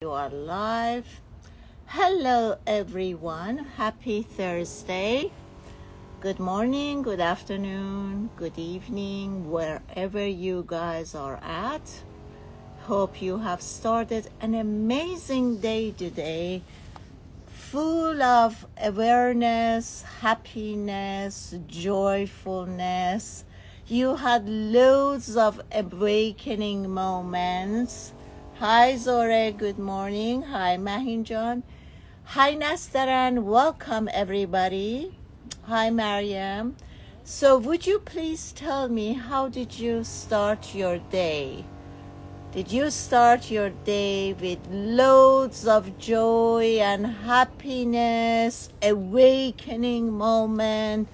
You are live. Hello, everyone. Happy Thursday. Good morning, good afternoon, good evening, wherever you guys are at. Hope you have started an amazing day today, full of awareness, happiness, joyfulness. You had loads of awakening moments. Hi Zore, good morning. Hi Mahinjan. Hi Nastaran, welcome everybody. Hi Mariam. So would you please tell me, how did you start your day? Did you start your day with loads of joy and happiness, awakening moment?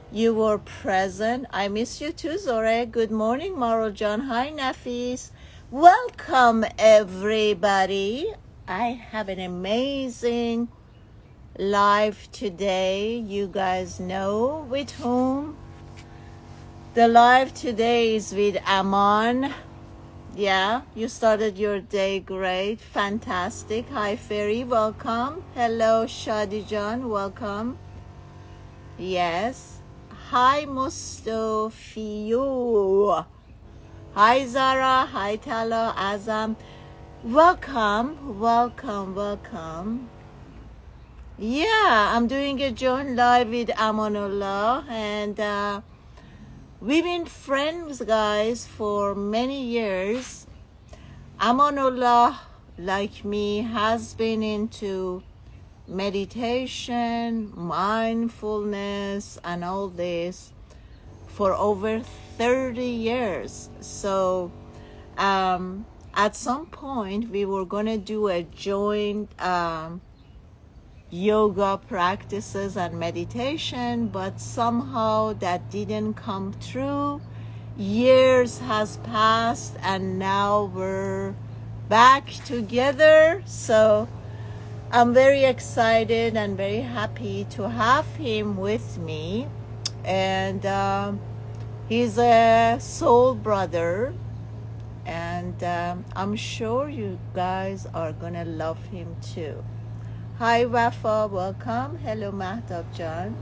You were present. I miss you too, Zore. Good morning, Marujan. Hi, Nafis. Welcome, everybody. I have an amazing live today. You guys know with whom. The live today is with Aman. Yeah, you started your day great. Fantastic. Hi, Ferry. Welcome. Hello, Shadijan. Welcome. Yes. Hi, Mustafiyu. Hi, Zara. Hi, Tala. Azam. Welcome. Welcome. Welcome. Yeah, I'm doing a joint live with Amanullah, and we've been friends, guys, for many years. Amanullah, like me, has been into meditation, mindfulness, and all this for over 30 years. So at some point, we were going to do a joint yoga practices and meditation, but somehow that didn't come through. Years has passed and now we're back together. So I'm very excited and very happy to have him with me. And he's a soul brother, and I'm sure you guys are gonna love him too. Hi Wafa, welcome. Hello Mahtab Jan.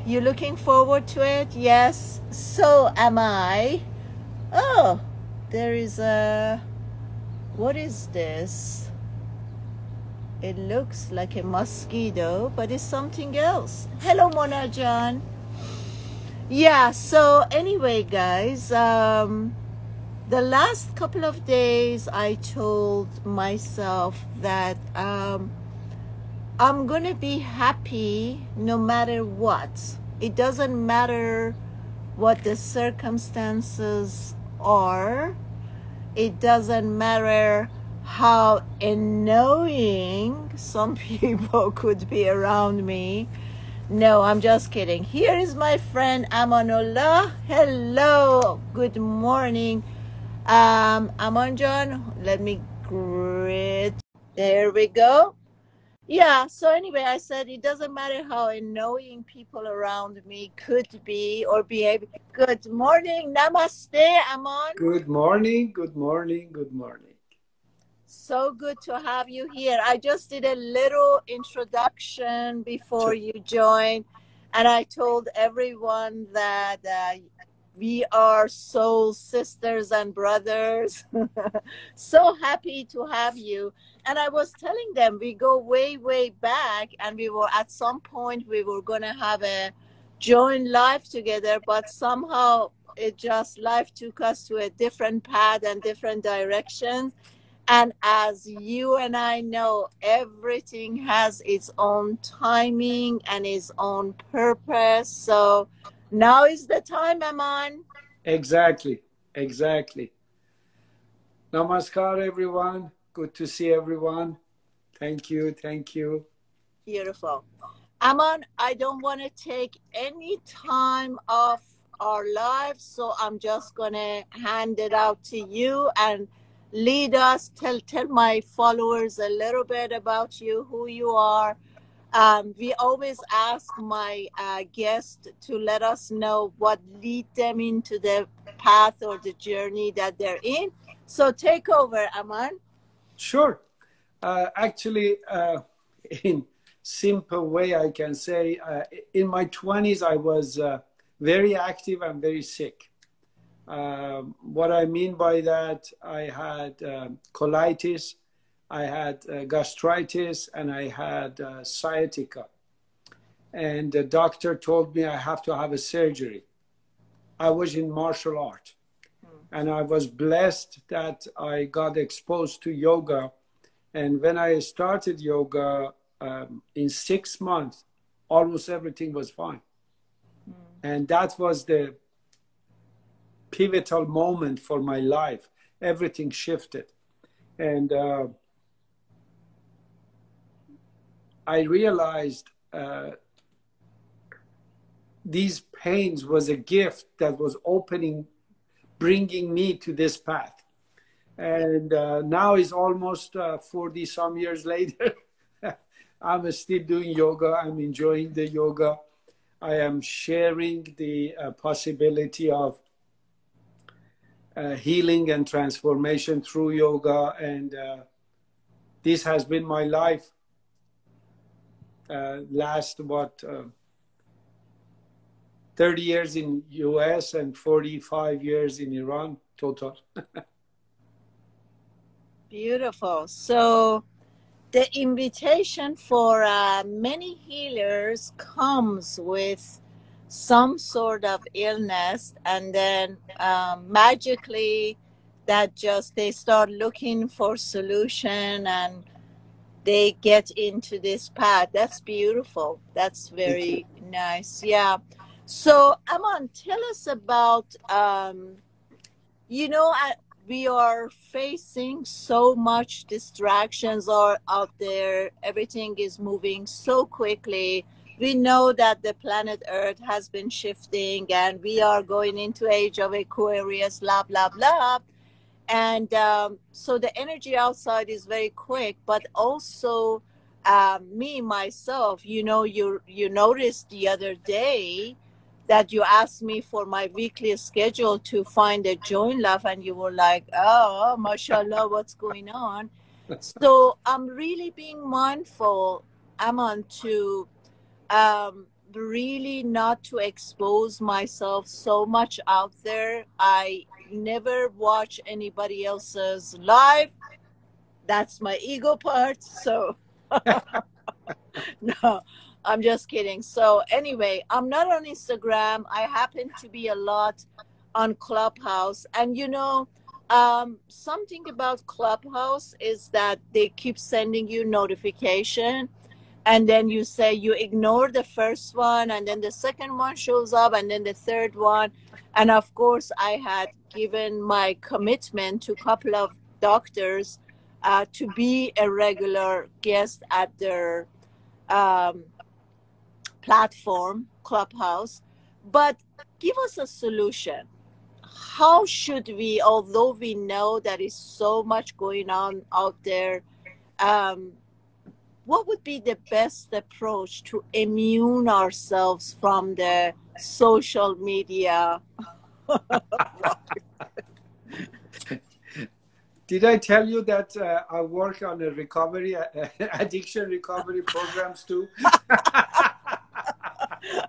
You looking forward to it? Yes, so am I. Oh, there is a, what is this? It looks like a mosquito, but it's something else. Hello Mona Jan. Yeah, so anyway guys, the last couple of days I told myself that I'm gonna be happy no matter what. It doesn't matter what the circumstances are. It doesn't matter how annoying some people could be around me. No, I'm just kidding. Here is my friend Amanullah. Hello, good morning. Amanjan, let me greet. There we go. Yeah, so anyway, I said it doesn't matter how annoying people around me could be or behave. Good morning. Namaste, Aman. Good morning, good morning, good morning. So good to have you here. I just did a little introduction before you joined, and I told everyone that we are soul sisters and brothers. So happy to have you. And I was telling them we go way, way back, and we were at some point we were going to have a joint life together, but somehow it just life took us to a different path and different directions. And as you and I know, everything has its own timing and its own purpose. So now is the time, Aman. Exactly, exactly. Namaskar, everyone. Good to see everyone. Thank you, thank you. Beautiful. Aman, I don't want to take any time off our lives, so I'm just going to hand it out to you and lead us. Tell my followers a little bit about you, who you are. We always ask my guests to let us know what lead them into the path or the journey that they're in. So take over, Aman. Sure. Actually, in simple way, I can say, in my 20s, I was very active and very sick. What I mean by that, I had colitis, I had gastritis, and I had sciatica. And the doctor told me I have to have a surgery. I was in martial art. And I was blessed that I got exposed to yoga. And when I started yoga, in 6 months, almost everything was fine. And that was the pivotal moment for my life. Everything shifted. And I realized these pains was a gift that was bringing me to this path. And now is almost 40 some years later. I'm still doing yoga. I'm enjoying the yoga. I am sharing the possibility of healing and transformation through yoga. And this has been my life last, 30 years in US and 45 years in Iran total. Beautiful. So the invitation for many healers comes with some sort of illness, and then magically that just they start looking for solution and they get into this path. That's beautiful. That's very nice. Yeah. So Aman, tell us about we are facing so much distractions are out there. Everything is moving so quickly. We know that the planet Earth has been shifting and we are going into age of Aquarius, blah, blah, blah. And so the energy outside is very quick, but also me, myself, you noticed the other day that you asked me for my weekly schedule to find a join love, and you were like, oh, mashallah, what's going on? So I'm really being mindful, Aman, to really not to expose myself so much out there. I never watch anybody else's live. That's my ego part. So no, I'm just kidding. So anyway, I'm not on Instagram. I happen to be a lot on Clubhouse. And something about Clubhouse is that they keep sending you notification, and then you say you ignore the first one, and then the second one shows up, and then the third one. And of course, I had given my commitment to a couple of doctors to be a regular guest at their platform, Clubhouse. But give us a solution. How should we, although we know there is so much going on out there, what would be the best approach to immune ourselves from the social media? Did I tell you that I work on a recovery, addiction recovery programs too?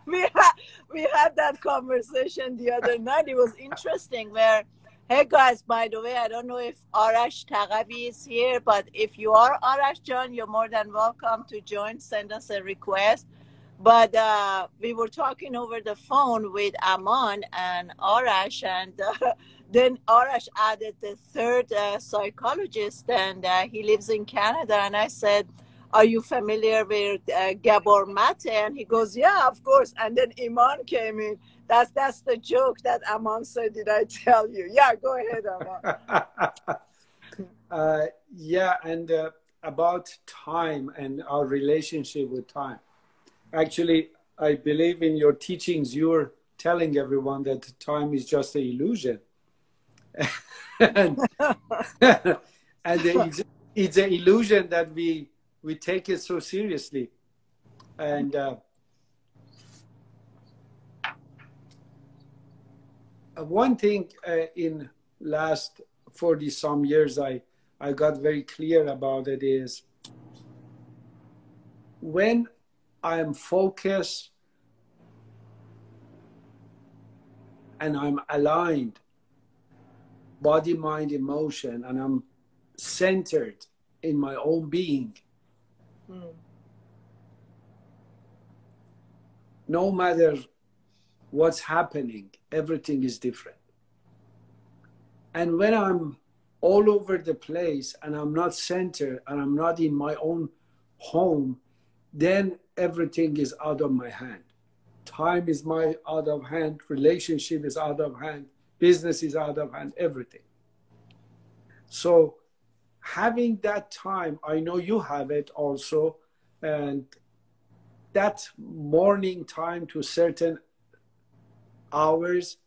we had that conversation the other night. It was interesting where, hey guys, by the way, I don't know if Arash Taghavi is here, but if you are Arash John, you're more than welcome to join. Send us a request. But we were talking over the phone with Aman and Arash, and then Arash added the third psychologist, and he lives in Canada. And I said, are you familiar with Gabor Mate? And he goes, yeah, of course. And then Iman came in. That's the joke that Aman said, did I tell you? Yeah, go ahead, Aman. Yeah, and about time and our relationship with time. Actually, I believe in your teachings, you're telling everyone that time is just an illusion. and it's an illusion that we take it so seriously. And one thing in last 40 some years I got very clear about it is when I'm focused and I'm aligned, body, mind, emotion, and I'm centered in my own being, no matter what's happening, everything is different. And when I'm all over the place and I'm not centered and I'm not in my own home, then everything is out of my hand. Time is out of hand, relationship is out of hand, business is out of hand, everything. So having that time, I know you have it also, and that morning time to certain hours,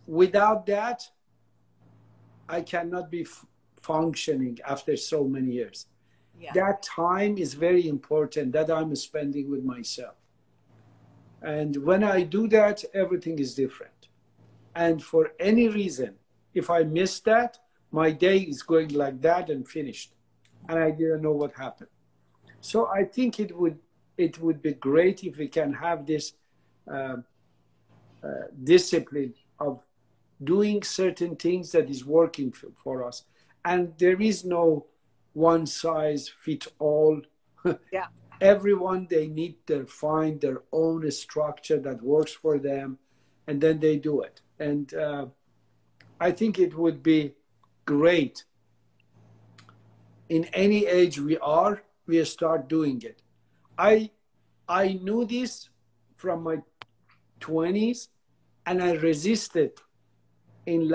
without that, I cannot be functioning after so many years. Yeah. That time is very important that I'm spending with myself. And when I do that, everything is different. And for any reason, if I miss that, my day is going like that and finished. And I didn't know what happened. So I think it would be great if we can have this discipline of doing certain things that is working for us. And there is no one size fit all. Yeah. Everyone, they need to find their own structure that works for them, and then they do it. And I think it would be great in any age we start doing it. I knew this from my 20s, and I resisted in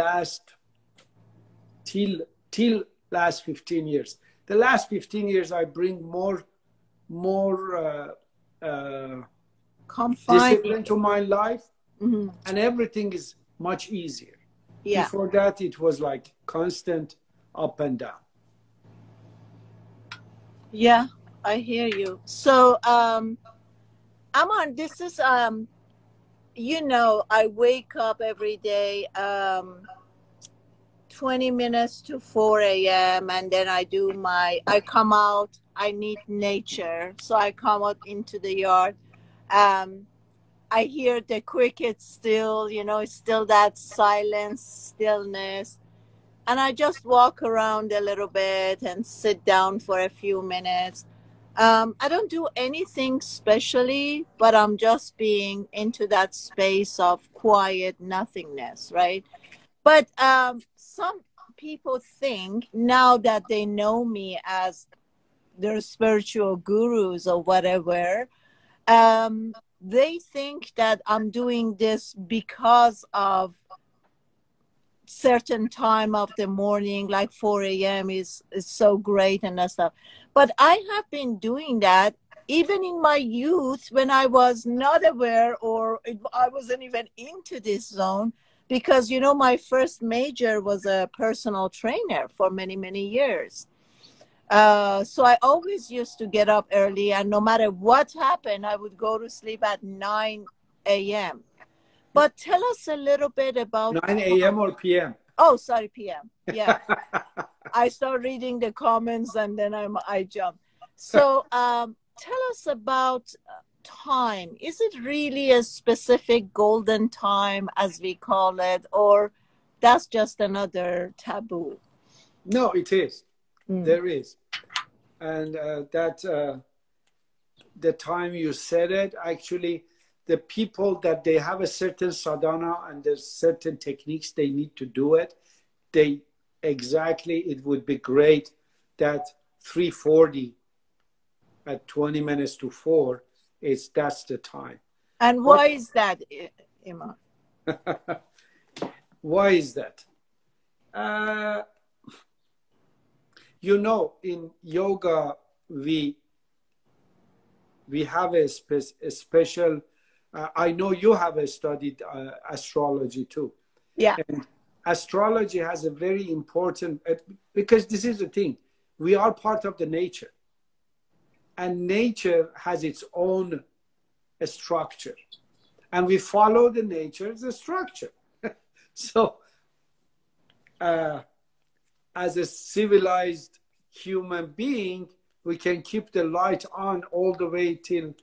till last 15 years. The last 15 years, I bring more discipline to my life, and everything is much easier. Yeah. Before that, it was like constant up and down. Yeah, I hear you. So, Aman, this is you know, I wake up every day 20 minutes to 4 a.m. and then I come out, I need nature. So I come out into the yard. I hear the crickets still, you know, it's still that silence, stillness. And I just walk around a little bit and sit down for a few minutes. I don't do anything specially, but I'm just being into that space of quiet nothingness, right? But some people think now that they know me as their spiritual gurus or whatever, they think that I'm doing this because of certain time of the morning, like 4 a.m. is so great and that stuff. But I have been doing that even in my youth when I was not aware or I wasn't even into this zone, because, you know, my first major was a personal trainer for many, many years. So I always used to get up early, and no matter what happened, I would go to sleep at 9 a.m. But tell us a little bit about 9 a.m. or p.m. Oh, sorry, p.m. Yeah. I start reading the comments and then I jump. So tell us about time. Is it really a specific golden time, as we call it, or that's just another taboo? No, it is. There is. And the time you said it, actually, the people that they have a certain sadhana and there's certain techniques they need to do it, it would be great that 3:40 at 20 minutes to 4 that's the time. And why is that, Iman? Why is that? You know, in yoga we have a special. I know you have studied astrology too. Yeah. And astrology has a very important, because this is the thing, we are part of the nature. And nature has its own structure. And we follow the nature's structure. So as a civilized human being, we can keep the light on all the way till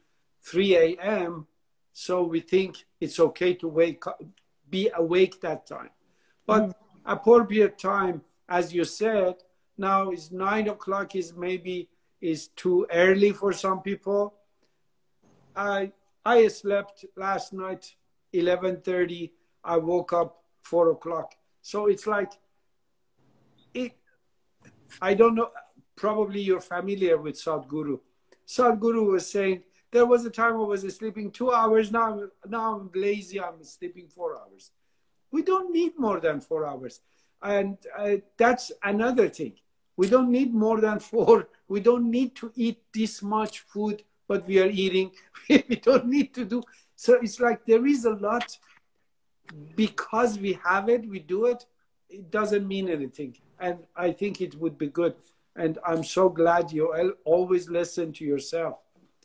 3 a.m. So we think it's okay to wake up, be awake that time. But appropriate time, as you said, now is 9 o'clock is maybe is too early for some people. I slept last night 11:30. I woke up 4 o'clock. So it's like it. I don't know. Probably you're familiar with Sadhguru. Sadhguru was saying there was a time I was sleeping 2 hours. Now I'm lazy. I'm sleeping 4 hours. We don't need more than 4 hours, and that's another thing. We don't need more than 4. We don't need to eat this much food, but we are eating. We don't need to do. So it's like there is a lot. Because we have it, we do it. It doesn't mean anything. And I think it would be good. And I'm so glad you always listen to yourself,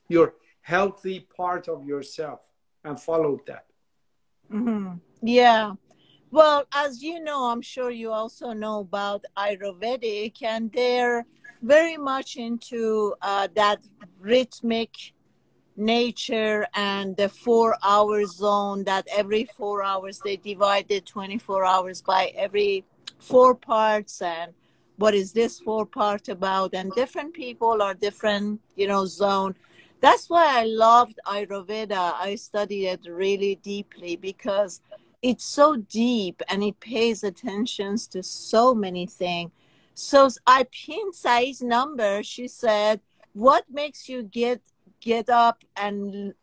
your healthy part of yourself, and follow that. Yeah. Well, as you know, I'm sure you also know about Ayurvedic, and they're very much into that rhythmic nature and the 4 hour zone, that every 4 hours they divide the 24 hours by every 4 parts. And what is this 4 part about? And different people are different, zone. That's why I loved Ayurveda. I studied it really deeply because it's so deep and it pays attention to so many things. So I pinned Sai's number. She said, what makes you get up and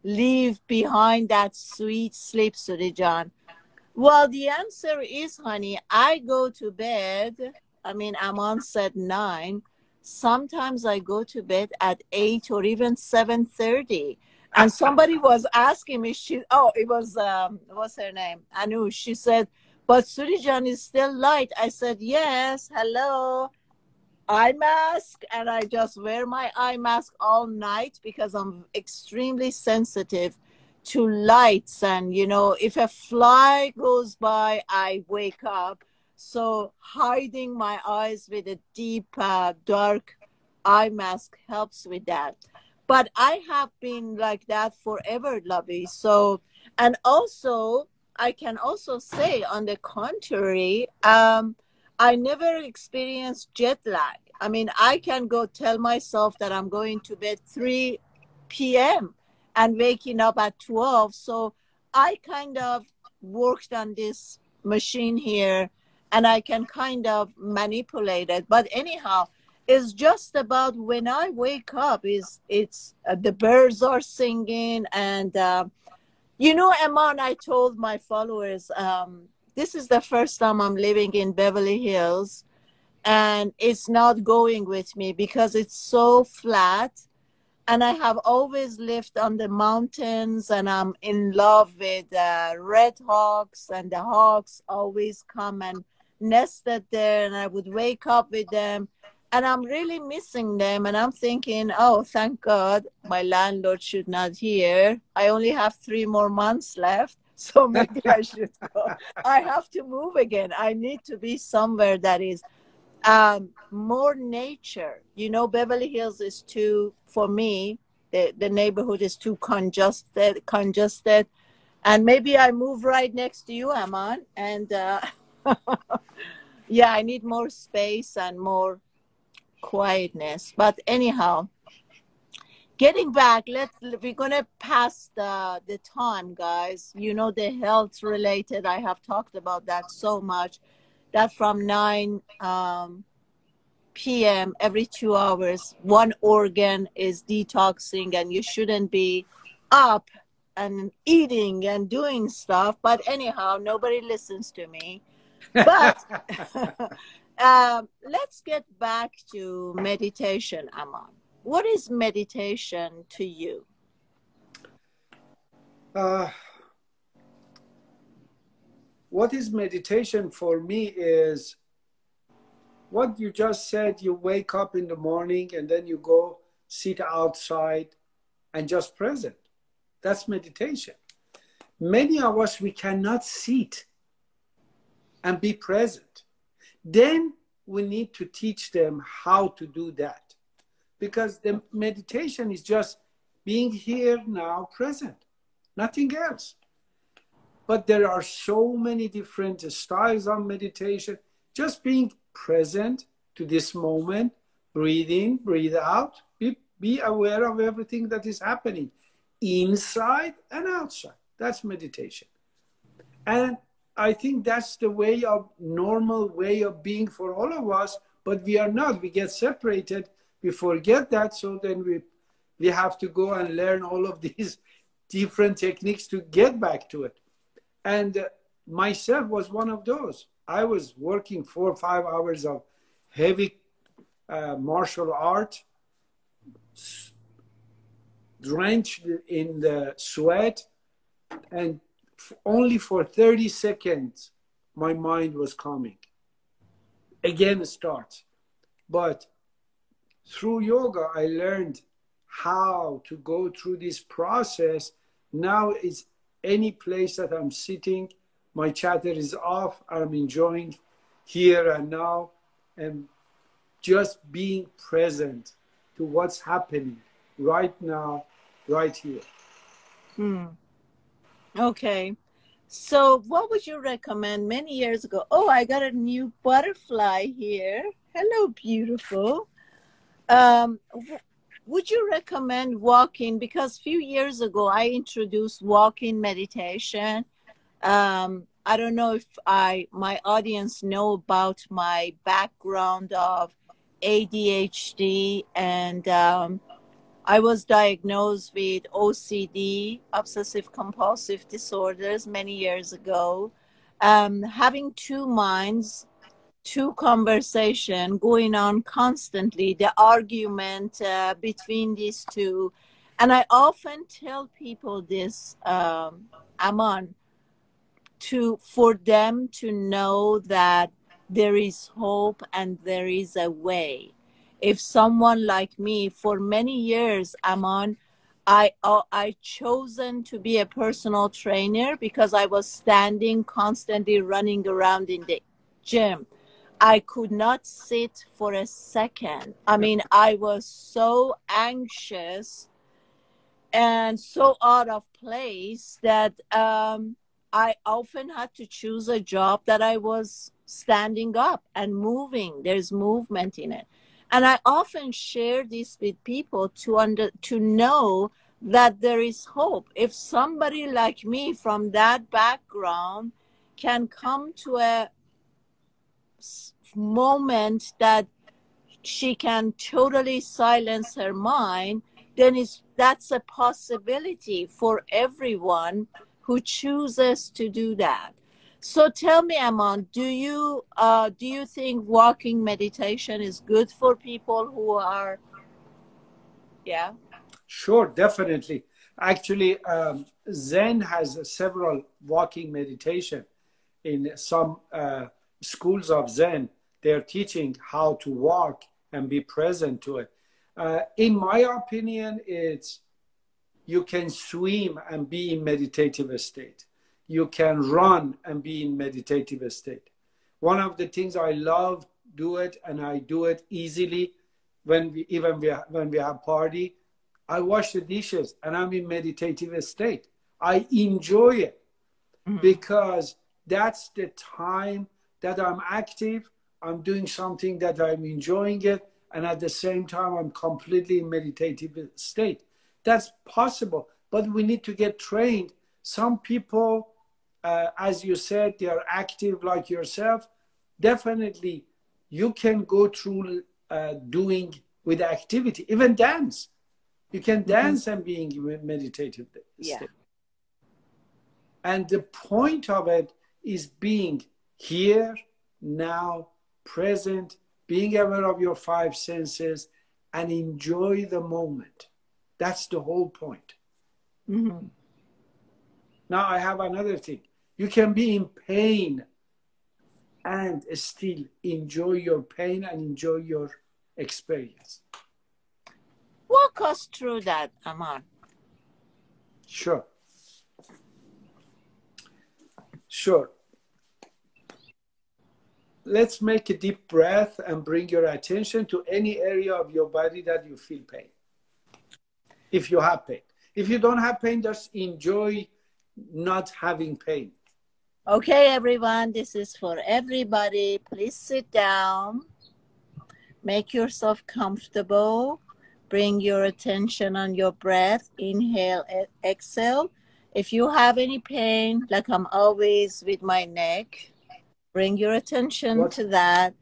leave behind that sweet sleep, Surijan? Well, the answer is, honey, I go to bed. I mean, Aman said 9. Sometimes I go to bed at 8 or even 7:30. And somebody was asking me, it was, what's her name? Anu. She said, but Surijan is still light. I said, yes, hello. Eye mask, and I just wear my eye mask all night because I'm extremely sensitive to lights. And if a fly goes by, I wake up. So hiding my eyes with a deep dark eye mask helps with that. But I have been like that forever, Lovey. So, and also I can also say, on the contrary, I never experienced jet lag. I mean, I can go tell myself that I'm going to bed 3 p.m. and waking up at 12. So I kind of worked on this machine here, and I can kind of manipulate it. But anyhow, it's just about when I wake up, it's the birds are singing. And, Eman, I told my followers, this is the first time I'm living in Beverly Hills, and it's not going with me because it's so flat. And I have always lived on the mountains, and I'm in love with red hawks, and the hawks always come and nested there, and I would wake up with them. And I'm really missing them. And I'm thinking, oh, thank God my landlord should not hear. I only have 3 more months left. So maybe I should go. I have to move again. I need to be somewhere that is more nature. Beverly Hills is too, for me, the neighborhood is too congested. And maybe I move right next to you, Aman. And yeah, I need more space and more quietness. But anyhow, getting back, we're gonna pass the time, guys. The health related, I have talked about that so much, that from 9 p.m. every 2 hours, one organ is detoxing, and you shouldn't be up and eating and doing stuff. But anyhow, nobody listens to me. But let's get back to meditation, Aman. What is meditation to you? What is meditation for me is what you just said. You wake up in the morning and then you go sit outside and just present. That's meditation. Many of us, we cannot sit and be present. Then we need to teach them how to do that, because the meditation is just being here now, present, nothing else. But there are so many different styles of meditation. Just being present to this moment, breathe in, breathe out, be aware of everything that is happening inside and outside. That's meditation. And I think that's the way of normal way of being for all of us, but we are not. We get separated. We forget that. So then we have to go and learn all of these different techniques to get back to it. And myself was one of those. I was working 4 or 5 hours of heavy martial art, drenched in the sweat, and only for 30 seconds my mind was calming. Again it starts. But through yoga I learned how to go through this process. Now it's any place that I'm sitting, my chatter is off, I'm enjoying here and now, and just being present to what's happening right now, right here. Okay. So what would you recommend many years ago? Oh, I got a new butterfly here. Hello, beautiful. Would you recommend walking? Because a few years ago, I introduced walking meditation. I don't know if my audience know about my background of ADHD, and I was diagnosed with OCD, obsessive compulsive disorders, many years ago. Having two minds, two conversation going on constantly, the argument between these two. And I often tell people this, Aman, for them to know that there is hope and there is a way. If someone like me, for many years, Aman, I chosen to be a personal trainer because I was standing, constantly running around in the gym. I could not sit for a second. I mean, I was so anxious and so out of place that I often had to choose a job that I was standing up and moving. There's movement in it. And I often share this with people to know that there is hope. If somebody like me from that background can come to a moment that she can totally silence her mind, then that's a possibility for everyone who chooses to do that. So tell me, Aman, do you think walking meditation is good for people who are, yeah? Sure, definitely. Actually, Zen has several walking meditation. In some schools of Zen, they're teaching how to walk and be present to it. In my opinion, you can swim and be in meditative state. You can run and be in meditative state. One of the things I love do it, and I do it easily when we have party, I wash the dishes and I'm in meditative state. I enjoy it because that's the time that I'm active. I'm doing something that I'm enjoying it, and at the same time I'm completely in meditative state. That's possible, but we need to get trained. Some people, as you said, they are active like yourself. Definitely, you can go through doing with activity, even dance. You can dance and be in meditative state. And the point of it is being here, now, present, being aware of your 5 senses, and enjoy the moment. That's the whole point. Now I have another thing. You can be in pain and still enjoy your pain and enjoy your experience. Walk us through that, Aman. Sure. Sure. let's make a deep breath and bring your attention to any area of your body that you feel pain. If you have pain. If you don't have pain, just enjoy not having pain. Okay, everyone, this is for everybody. Please sit down. Make yourself comfortable. Bring your attention on your breath. Inhale, exhale. If you have any pain, like I'm always with my neck, bring your attention to that.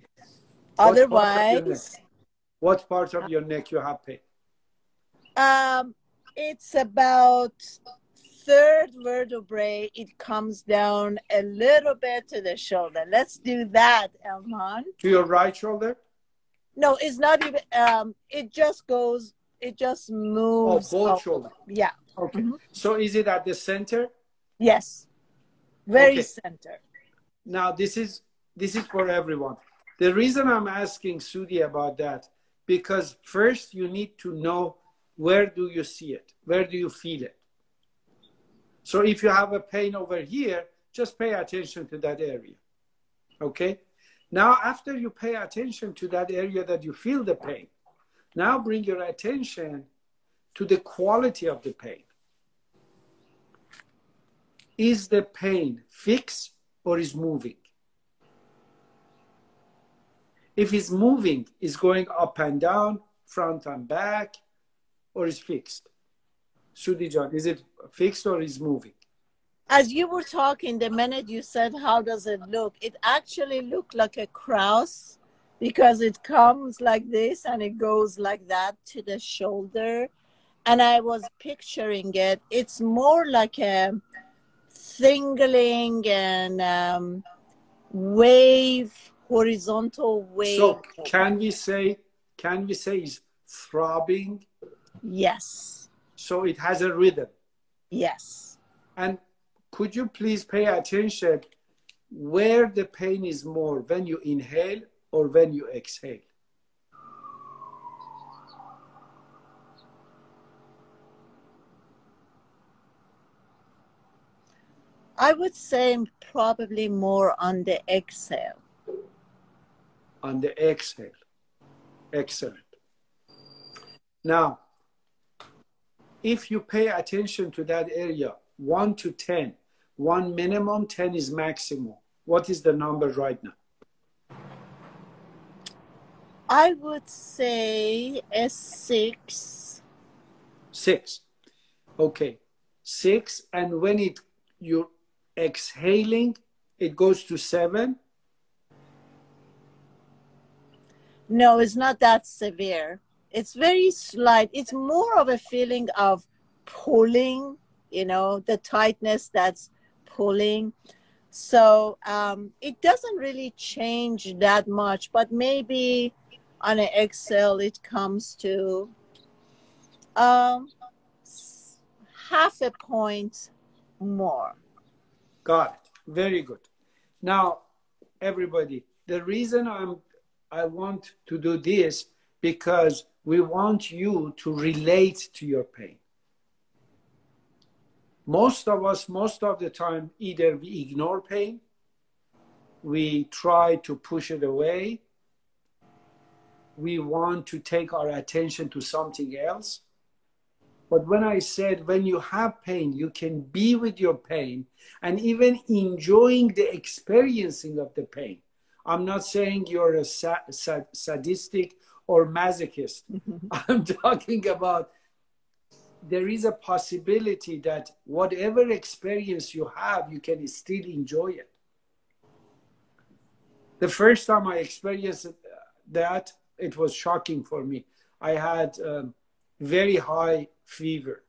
Otherwise, what part of your neck you have pain? It's about third vertebrae. It comes down a little bit to the shoulder. Let's do that, Elman. To your right shoulder? No, it's not even. It just goes. It just moves. Oh, both shoulders. Yeah. Okay. So is it at the center? Yes. Very center. Now this is for everyone. The reason I'm asking Sudhi about that, because first you need to know, where do you see it? Where do you feel it? So if you have a pain over here, just pay attention to that area. Okay? Now, after you pay attention to that area that you feel the pain, now bring your attention to the quality of the pain. Is the pain fixed or is moving? If it's moving, it's going up and down, front and back, or is fixed? Sudhi-Jan, is it fixed or is moving? As you were talking, the minute you said, how does it look? It actually looked like a cross, because it comes like this and it goes like that to the shoulder. And I was picturing it. It's more like a tingling and wave, horizontal wave. So can we say it's throbbing? Yes. So it has a rhythm. Yes. And could you please pay attention where the pain is more, when you inhale or when you exhale? I would say probably more on the exhale. On the exhale. Excellent. Now, if you pay attention to that area, 1 to 10, 1 minimum, 10 is maximum. What is the number right now? I would say a 6. 6. Okay. 6, and when you're exhaling, it goes to 7? No, it's not that severe. It's very slight. It's more of a feeling of pulling, the tightness that's pulling. So it doesn't really change that much, but maybe on an exhale, it comes to half a point more. Got it. Very good. Now, everybody, the reason I want to do this, because we want you to relate to your pain. Most of us, most of the time, either we ignore pain, we try to push it away, we want to take our attention to something else. But when I said, when you have pain, you can be with your pain and even enjoying the experiencing of the pain. I'm not saying you're a sadistic or masochist. I'm talking about there is a possibility that whatever experience you have, you can still enjoy it. The first time I experienced that, it was shocking for me. I had very high fever,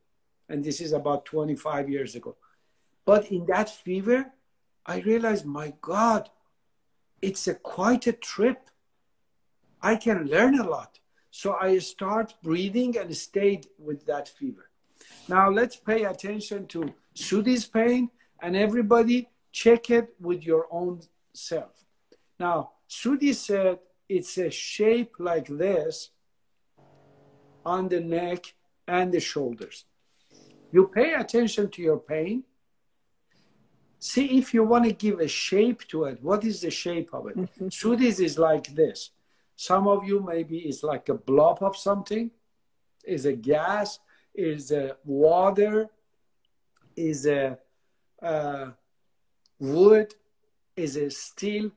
and this is about 25 years ago. But in that fever, I realized, my God, it's quite a trip. I can learn a lot. So I start breathing and stayed with that fever. Now let's pay attention to Sudhi's pain, and everybody check it with your own self. Now, Sudhi said it's a shape like this on the neck and the shoulders. You pay attention to your pain. See if you want to give a shape to it. What is the shape of it? Soothis is like this. Some of you maybe it's like a blob of something, is a gas, is a water, is a wood, is a steel.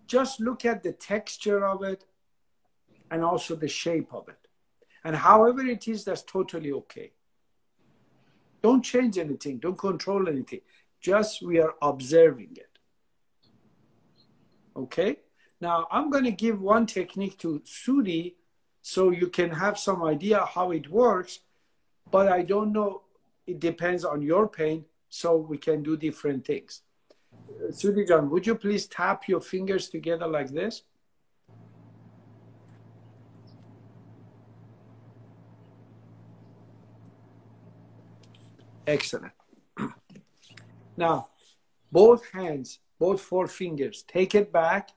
Just look at the texture of it and also the shape of it. And however it is, that's totally okay. Don't change anything. Don't control anything. Just we are observing it. Okay? Now, I'm going to give one technique to Sudhi so you can have some idea how it works. But I don't know. It depends on your pain. So we can do different things. Sudhi John, would you please tap your fingers together like this? Excellent. Now, both hands, both four fingers, take it back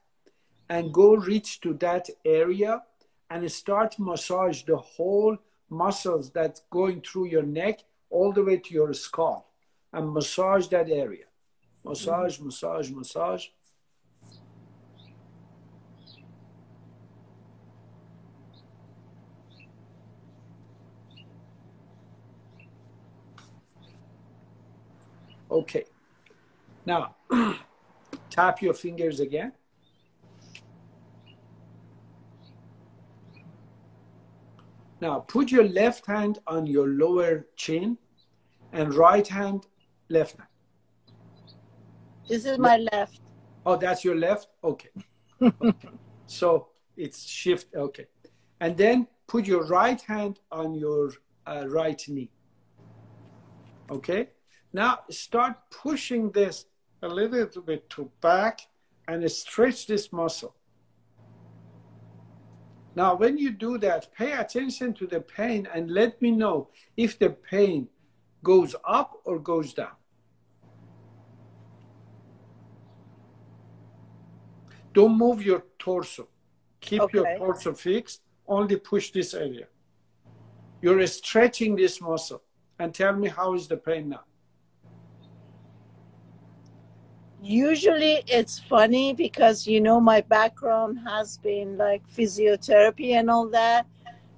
and go reach to that area and start massage the whole muscles that's going through your neck all the way to your skull and massage that area. Massage, massage, massage. Okay. Now, tap your fingers again. Now, put your left hand on your lower chin and right hand, left hand. This is my left. Oh, that's your left? Okay. So it's shift. Okay. And then put your right hand on your right knee. Okay. Now start pushing this a little bit to back and stretch this muscle. Now, when you do that, pay attention to the pain and let me know if the pain goes up or goes down. Don't move your torso. Keep your torso fixed. Only push this area. You're stretching this muscle. And tell me, how is the pain now? Usually it's funny because, you know, my background has been like physiotherapy and all that.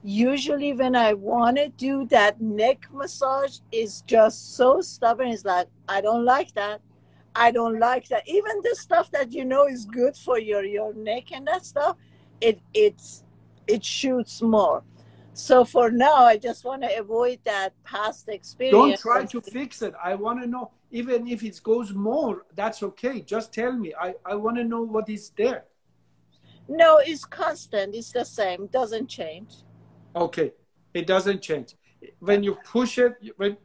Usually when I want to do that neck massage, it's just so stubborn. It's like, I don't like that. I don't like that. Even the stuff that you know is good for your neck and that stuff, it shoots more. So for now, I just want to avoid that past experience. Don't try to fix it. I want to know, even if it goes more, that's okay. Just tell me. I want to know what is there. No, it's constant. It's the same. It doesn't change. Okay. It doesn't change. When you push it,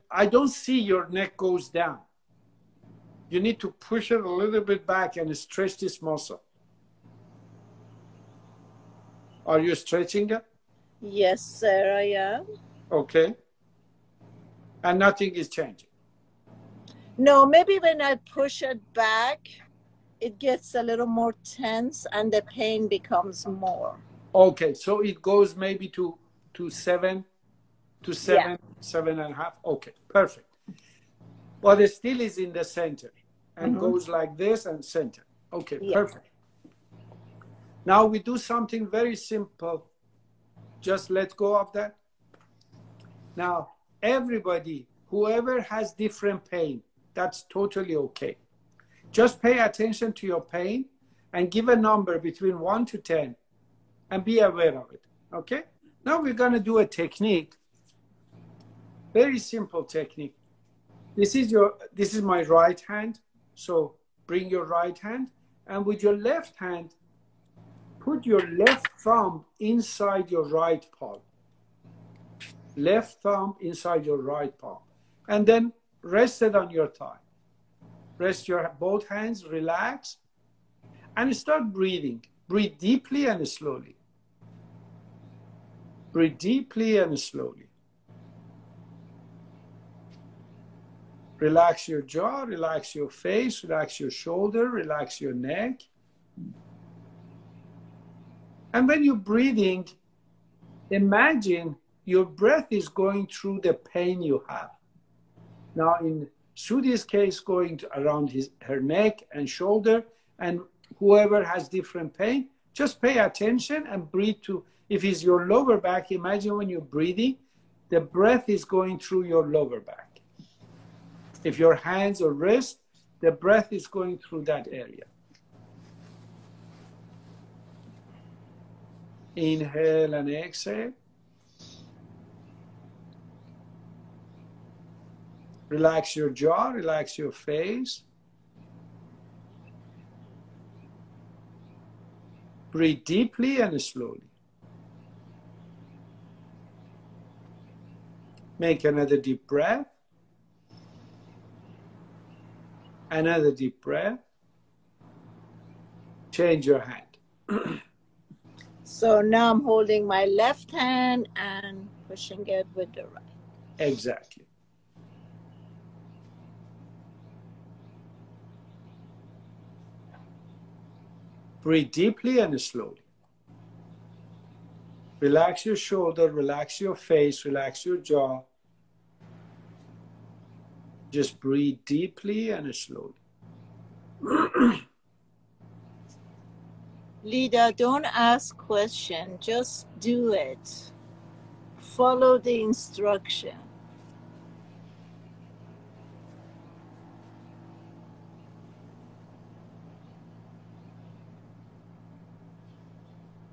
I don't see your neck goes down. You need to push it a little bit back and stretch this muscle. Are you stretching it? Yes, sir, I am. Okay. And nothing is changing? No, maybe when I push it back, it gets a little more tense and the pain becomes more. Okay, so it goes maybe to 7, to 7, 7.5. Okay, perfect. But it still is in the center and goes like this and center. Okay, perfect. Now we do something very simple. Just let go of that. Now, everybody, whoever has different pain, that's totally okay. Just pay attention to your pain and give a number between 1 to 10 and be aware of it. Okay? Now we're going to do a technique. Very simple technique. This is my right hand. So bring your right hand and with your left hand, put your left thumb inside your right palm. Left thumb inside your right palm. And then rest it on your thigh. Rest your both hands, relax, and start breathing. Breathe deeply and slowly. Breathe deeply and slowly. Relax your jaw, relax your face, relax your shoulder, relax your neck. And when you're breathing, imagine your breath is going through the pain you have. Now in Sudi's case going around her neck and shoulder, and whoever has different pain, just pay attention and breathe to, if it's your lower back, imagine when you're breathing, the breath is going through your lower back. If your hands or wrist, the breath is going through that area. Inhale and exhale. Relax your jaw, relax your face. Breathe deeply and slowly. Make another deep breath. Another deep breath. Change your hand. So now I'm holding my left hand and pushing it with the right. Exactly. Breathe deeply and slowly. Relax your shoulder, relax your face, relax your jaw. Just breathe deeply and slowly. Lida, don't ask questions, just do it. Follow the instruction.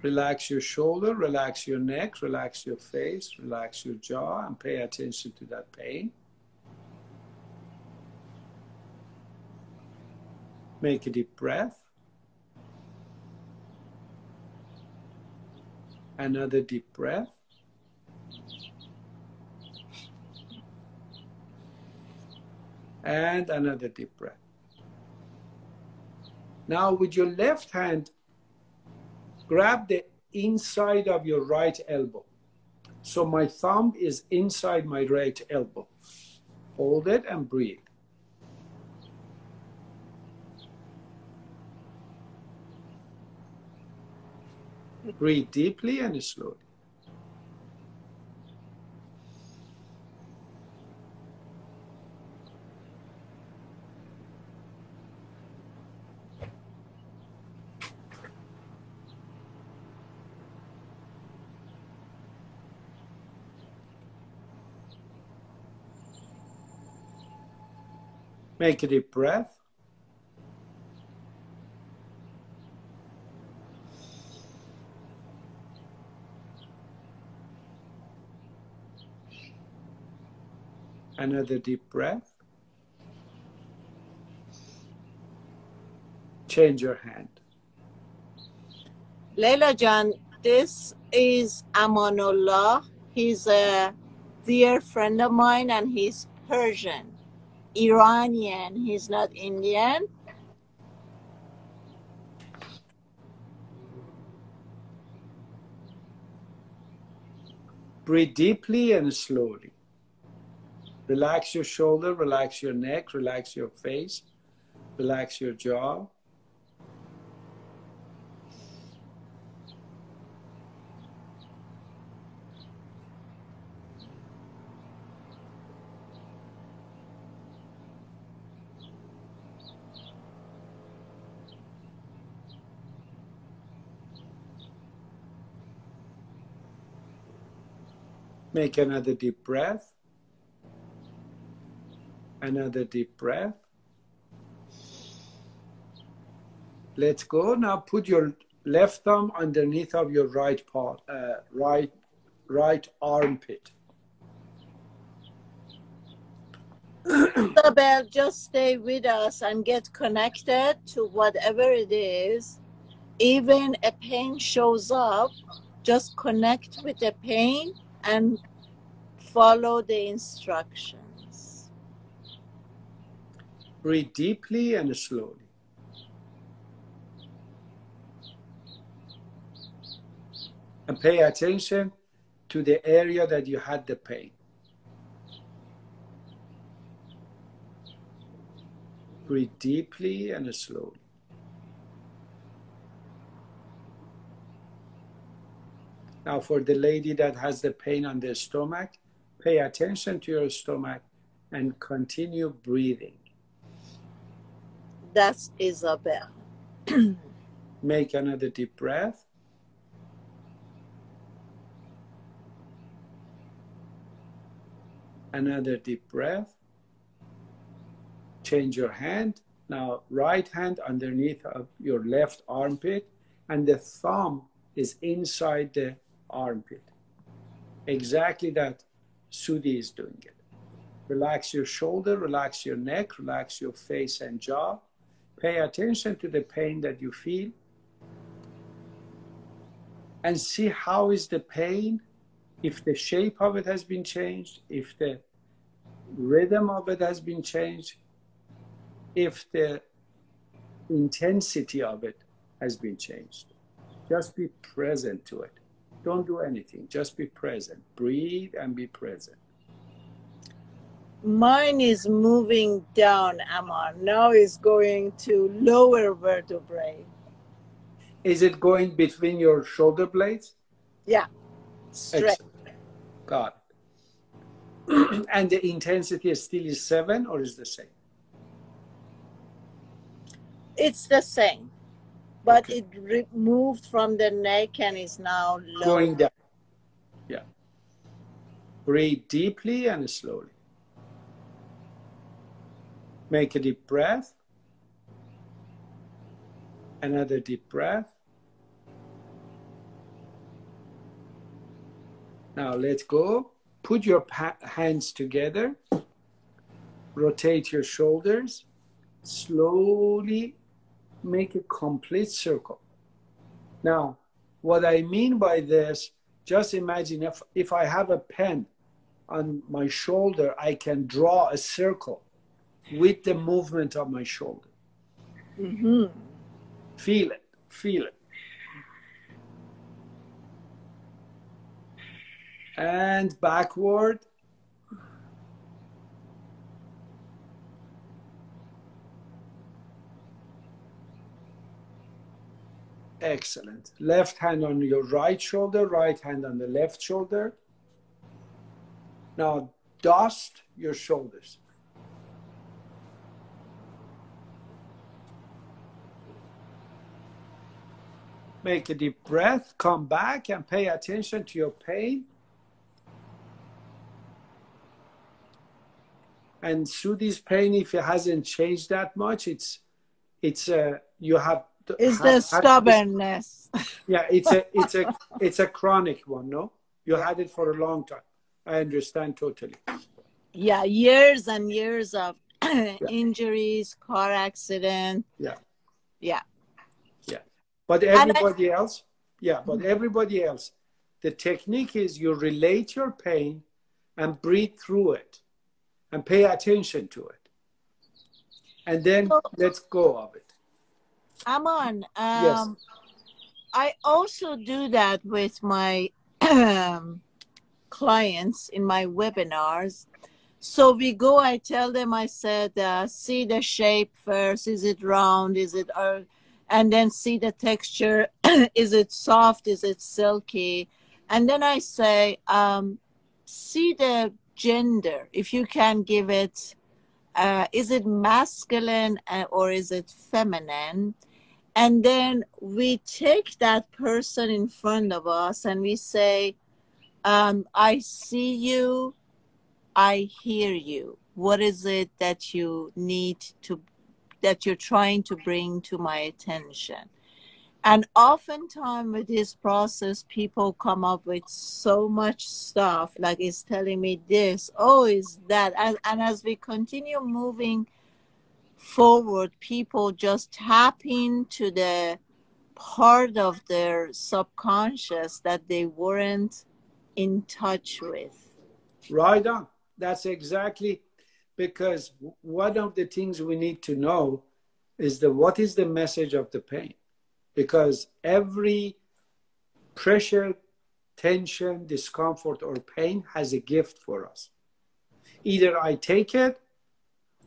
Relax your shoulder, relax your neck, relax your face, relax your jaw, and pay attention to that pain. Make a deep breath. Another deep breath. And another deep breath. Now with your left hand, grab the inside of your right elbow. So my thumb is inside my right elbow. Hold it and breathe. Breathe deeply and slowly. Make a deep breath. Another deep breath. Change your hand. Leila Jan, this is Amanullah. He's a dear friend of mine and he's Persian, Iranian. He's not Indian. Breathe deeply and slowly. Relax your shoulder, relax your neck, relax your face, relax your jaw. Make another deep breath. Another deep breath. Let's go. Now put your left thumb underneath of your right paw, right armpit. Isabel, just stay with us and get connected to whatever it is. Even a pain shows up, just connect with the pain and follow the instructions. Breathe deeply and slowly. And pay attention to the area that you had the pain. Breathe deeply and slowly. Now for the lady that has the pain on the stomach, pay attention to your stomach and continue breathing. That's Isabel. Make another deep breath. Another deep breath. Change your hand. Now, right hand underneath of your left armpit, and the thumb is inside the armpit. Exactly that Sudhi is doing it. Relax your shoulder, relax your neck, relax your face and jaw. Pay attention to the pain that you feel. And see how is the pain, if the shape of it has been changed, if the rhythm of it has been changed, if the intensity of it has been changed. Just be present to it. Don't do anything. Just be present. Breathe and be present. Mine is moving down, Aman. Now it's going to lower vertebrae. Is it going between your shoulder blades? Yeah, straight. Excellent. Got it. And the intensity is still 7 or is the same? It's the same, but okay. It moved from the neck and is now low. Going down. Yeah. Breathe deeply and slowly. Make a deep breath. Another deep breath. Now let go. Put your hands together. Rotate your shoulders. Slowly make a complete circle. Now, what I mean by this, just imagine if I have a pen on my shoulder, I can draw a circle with the movement of my shoulder. Mm-hmm. Feel it, feel it. And backward. Excellent. Left hand on your right shoulder, right hand on the left shoulder. Now dust your shoulders. Make a deep breath, come back and pay attention to your pain. And Sudhi's pain, if it hasn't changed that much, you have. It's the stubbornness. Yeah, it's a chronic one, no? You had it for a long time. I understand totally. Yeah, years and years of injuries, car accident. Yeah. Yeah. Yeah. But everybody else, the technique is you relate your pain and breathe through it and pay attention to it. And then let's go of it. Aman, yes. I also do that with my clients in my webinars. So we go, I tell them, I said, see the shape first. Is it round? Is it, and then see the texture. Is it soft? Is it silky? And then I say, see the gender. If you can give it, is it masculine or is it feminine? And then we take that person in front of us and we say, I see you, I hear you. What is it that you need to, that you're trying to bring to my attention? And oftentimes with this process, people come up with so much stuff, like it's telling me this, oh, is that. And as we continue moving forward, people just tap into the part of their subconscious that they weren't in touch with. Right on. That's exactly, because one of the things we need to know is what is the message of the pain? Because every pressure, tension, discomfort, or pain has a gift for us. Either I take it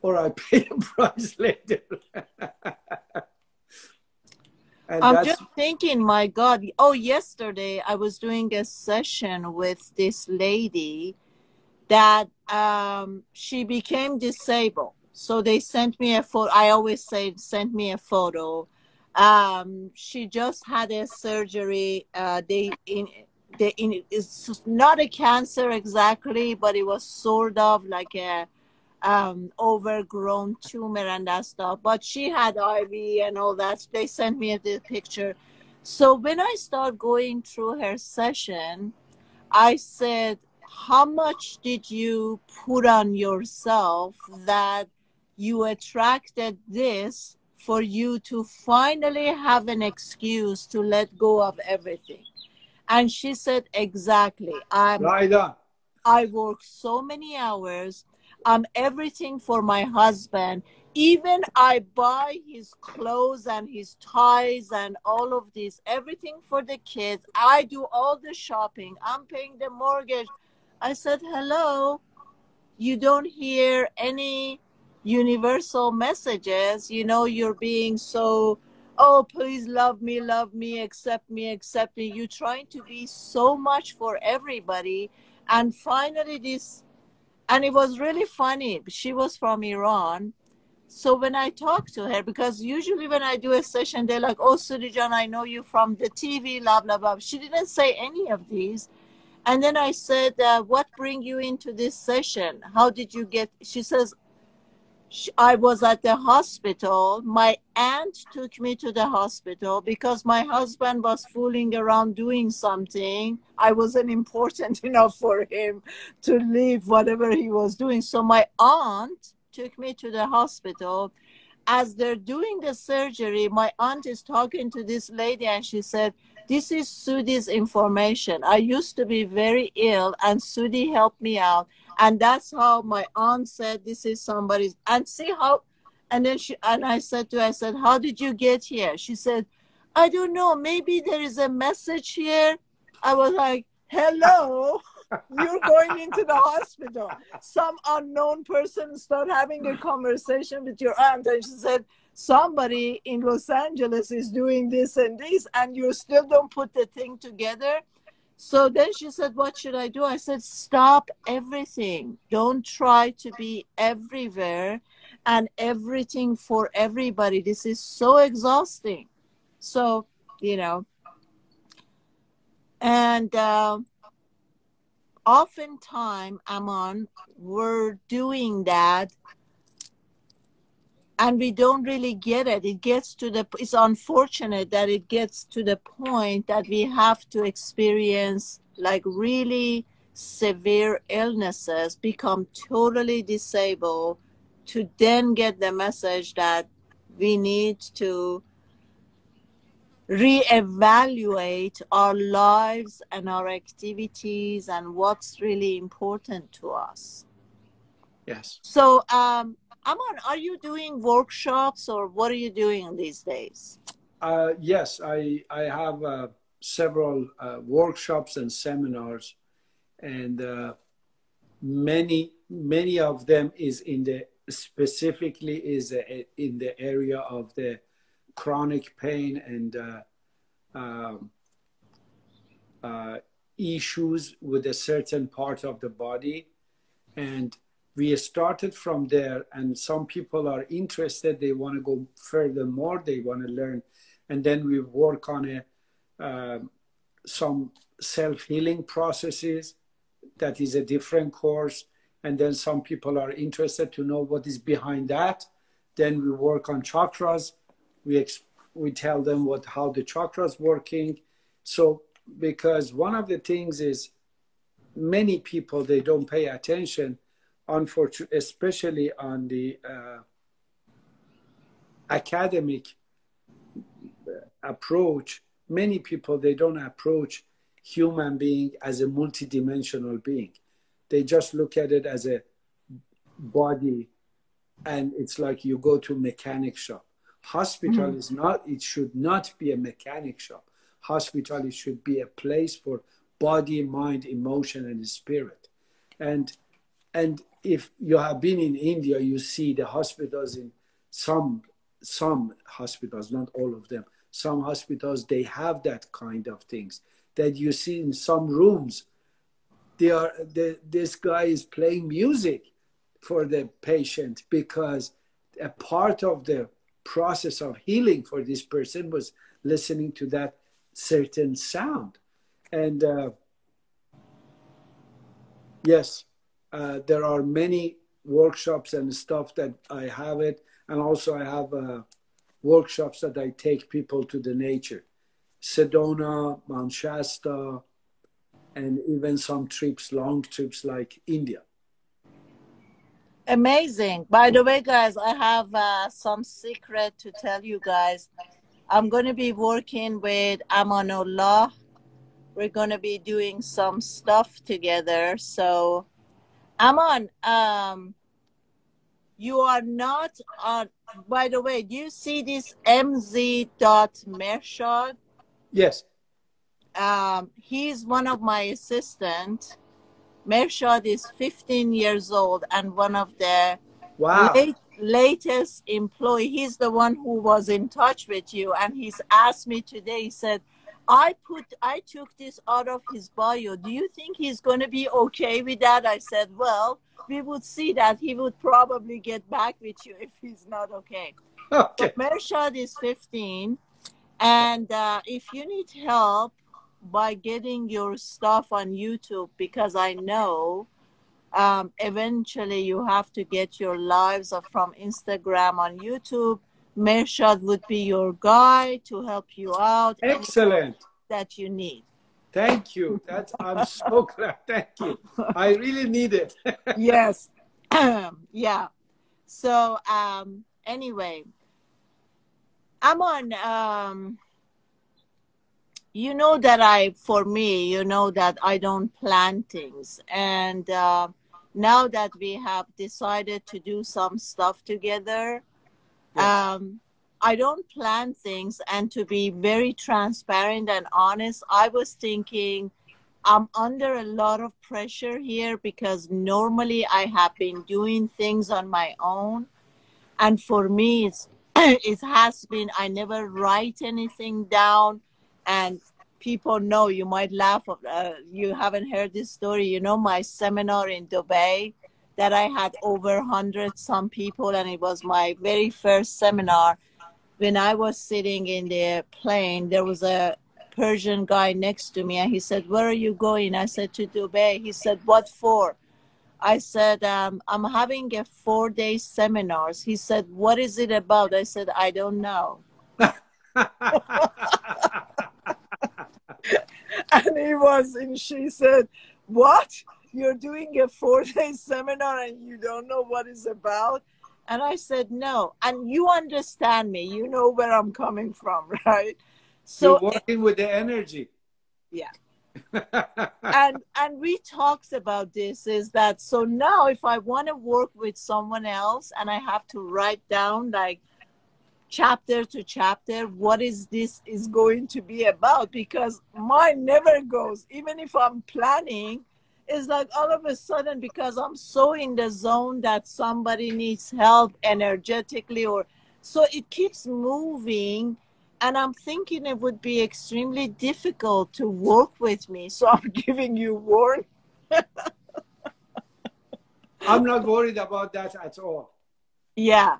or I pay a price later. I'm just thinking, my God. Oh, yesterday I was doing a session with this lady, that she became disabled. So they sent me a photo. I always say, send me a photo. She just had a surgery. It's not a cancer exactly, but it was sort of like a overgrown tumor and that stuff. But she had IV and all that. They sent me the picture. So when I start going through her session, I said, how much did you put on yourself that you attracted this for you to finally have an excuse to let go of everything? And she said, exactly. Right on. I work so many hours. I'm everything for my husband. Even I buy his clothes and his ties and all of this, everything for the kids. I do all the shopping. I'm paying the mortgage. I said, hello, you don't hear any universal messages. You know, you're being so, oh, please love me, accept me, accept me. You're trying to be so much for everybody. And finally, this, and it was really funny. She was from Iran. So when I talked to her, because usually when I do a session, they're like, oh, Surijan, I know you from the TV, blah, blah, blah. She didn't say any of these. And then I said, what bring you into this session? How did you get? She says, I was at the hospital. My aunt took me to the hospital because my husband was fooling around doing something. I wasn't important enough for him to leave whatever he was doing. So my aunt took me to the hospital. As they're doing the surgery, my aunt is talking to this lady and she said, this is Sudi's information. I used to be very ill and Sudi helped me out. And that's how my aunt said, this is somebody's. And see how, and then I said to her, I said, how did you get here? She said, I don't know. Maybe there is a message here. I was like, hello, you're going into the hospital. Some unknown person start having a conversation with your aunt. And she said, somebody in Los Angeles is doing this and this, and you still don't put the thing together. So then she said, what should I do? I said, stop everything. Don't try to be everywhere and everything for everybody. This is so exhausting. So, you know, and oftentimes, Aman, we're doing that and we don't really get it. It's unfortunate that it gets to the point that we have to experience like really severe illnesses, become totally disabled, to then get the message that we need to reevaluate our lives and our activities and what's really important to us. Yes. So, Aman, are you doing workshops or what are you doing these days? Yes, I have several workshops and seminars, and many of them is in the specifically is in the area of the chronic pain and issues with a certain part of the body. And we started from there, and some people are interested. They want to go furthermore. They want to learn. And then we work on some self-healing processes. That is a different course. And then some people are interested to know what is behind that. Then we work on chakras. We tell them how the chakras working. So because one of the things is many people, they don't pay attention, unfortunately, especially on the academic approach. Many people, they don't approach human being as a multidimensional being. They just look at it as a body, and it's like you go to a mechanic shop. Hospital is not, it should not be a mechanic shop. Hospital, it should be a place for body, mind, emotion, and spirit. And if you have been in India, you see the hospitals in some hospitals, not all of them. Some hospitals, they have that kind of things that you see in some rooms. this guy is playing music for the patient, because a part of the process of healing for this person was listening to that certain sound. And yes, there are many workshops and stuff that I have it. And also I have workshops that I take people to the nature. Sedona, Mount Shasta, and even some trips, long trips like India. Amazing. By the way, guys, I have some secret to tell you guys. I'm going to be working with Amanullah. We're going to be doing some stuff together. So, Aman, you are not on, by the way, do you see this mz.mershad? Yes. He's one of my assistants. Mershad is 15 years old and one of the latest employee. He's the one who was in touch with you, and he's asked me today, he said, I took this out of his bio. Do you think he's going to be okay with that? I said, well, we would see that. He would probably get back with you if he's not okay. Okay. But Mershad is 15, and if you need help by getting your stuff on YouTube, because I know eventually you have to get your lives from Instagram on YouTube, Mershad would be your guy to help you out. Excellent. That you need. Thank you. I'm so glad. Thank you. I really need it. Yes. Yeah. So anyway, Aman, you know that for me, you know that I don't plan things. And now that we have decided to do some stuff together, yes. I don't plan things. And to be very transparent and honest, I was thinking I'm under a lot of pressure here, because normally I have been doing things on my own. And for me, it has been, I never write anything down. And people know, you might laugh, you haven't heard this story. You know, my seminar in Dubai that I had over 100 some people, and it was my very first seminar. When I was sitting in the plane, there was a Persian guy next to me, and he said, where are you going? I said, to Dubai. He said, what for? I said, I'm having a 4-day seminars. He said, what is it about? I said, I don't know. And she said, what? You're doing a 4-day seminar and you don't know what it's about? And I said, no. And you understand me. You know where I'm coming from, right? So you're working with the energy. Yeah. and we talked about this, is that, so now if I want to work with someone else and I have to write down like chapter to chapter what is this is going to be about, because mine never goes. Even if I'm planning, it's like all of a sudden, because I'm so in the zone that somebody needs help energetically, or so it keeps moving. And I'm thinking it would be extremely difficult to work with me. So I'm giving you warning. I'm not worried about that at all. Yeah.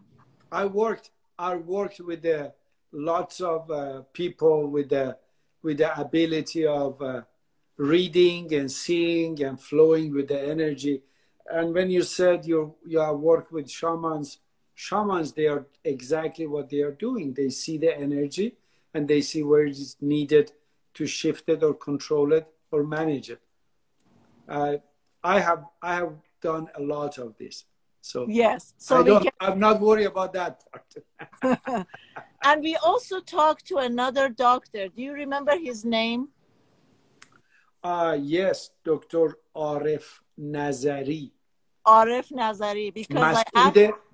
I worked with lots of people with the ability of reading and seeing and flowing with the energy. And when you said you have worked with shamans, they are exactly what they are doing. They see the energy and they see where it is needed to shift it or control it or manage it. I have done a lot of this. So yes, so I'm not worried about that part. And we also talked to another doctor. Do you remember his name? Yes, Dr. Arif Nazari. Arif Nazari, because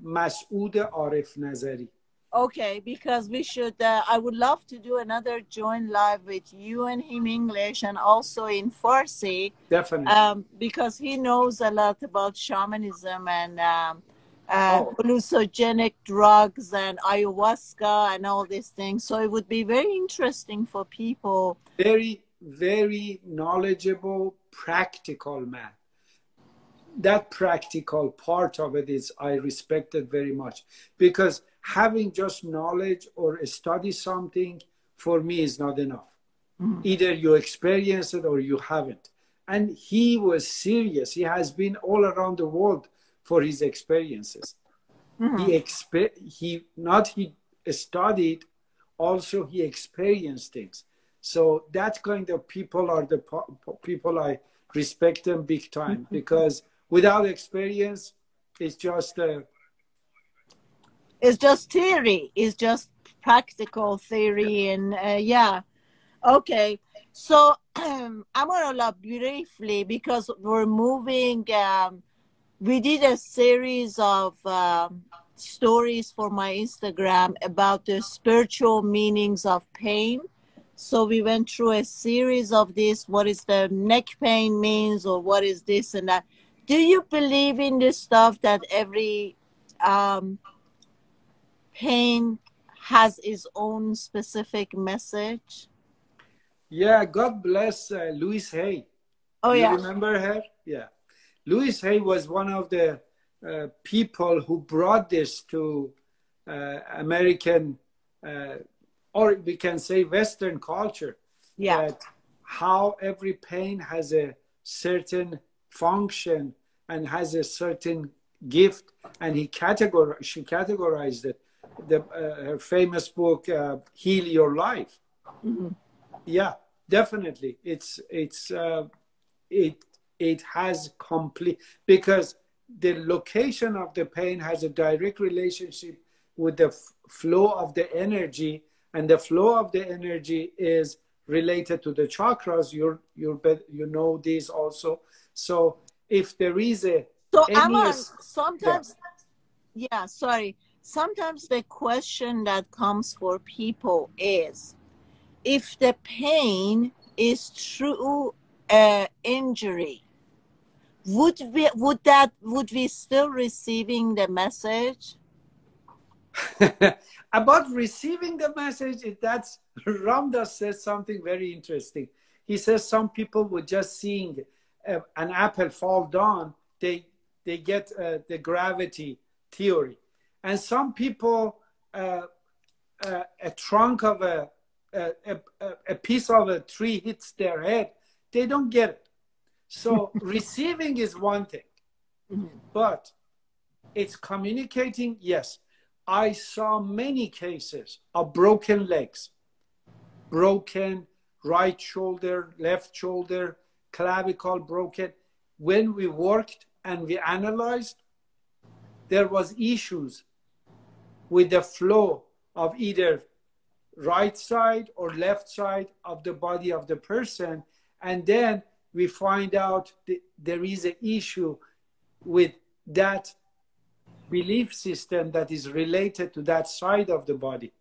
Masood Arif Nazari. Okay, because we should, I would love to do another joint live with you and him English and also in Farsi. Definitely. Because he knows a lot about shamanism and hallucinogenic drugs and ayahuasca and all these things. So it would be very interesting for people. Very, very knowledgeable, practical man. That practical part of it is I respected very much, because having just knowledge or study something for me is not enough. Either you experience it or you haven't. And he was serious. He has been all around the world for his experiences. He studied, also he experienced things. So that kind of people are the people I respect them big time, because without experience, it's just theory. It's just practical theory, and yeah. Okay, so I'm gonna briefly, because we're moving. We did a series of stories for my Instagram about the spiritual meanings of pain. So we went through a series of this. What is the neck pain means, or what is this and that? Do you believe in this stuff, that every pain has its own specific message? Yeah, God bless Louise Hay. Oh, you yeah. remember her? Yeah. Louise Hay was one of the people who brought this to American, or we can say Western culture. Yeah. That how every pain has a certain function and has a certain gift, and she categorized it. Her famous book, Heal Your Life. Yeah, definitely. It has complete, because the location of the pain has a direct relationship with the flow of the energy, and the flow of the energy is related to the chakras. You know this also. So if there is sometimes, yeah, sorry. Sometimes the question that comes for people is, if the pain is through injury, would we still receiving the message? About receiving the message, that's Ram Dass says something very interesting. He says some people would just seeing an apple fall down, they get the gravity theory, and some people a trunk of a piece of a tree hits their head, they don't get it. So receiving is one thing, but it's communicating. Yes, I saw many cases of broken legs, broken right shoulder, left shoulder, clavicle broken. When we worked and we analyzed, there was issues with the flow of either right side or left side of the body of the person. And then we find out that there is an issue with that belief system that is related to that side of the body.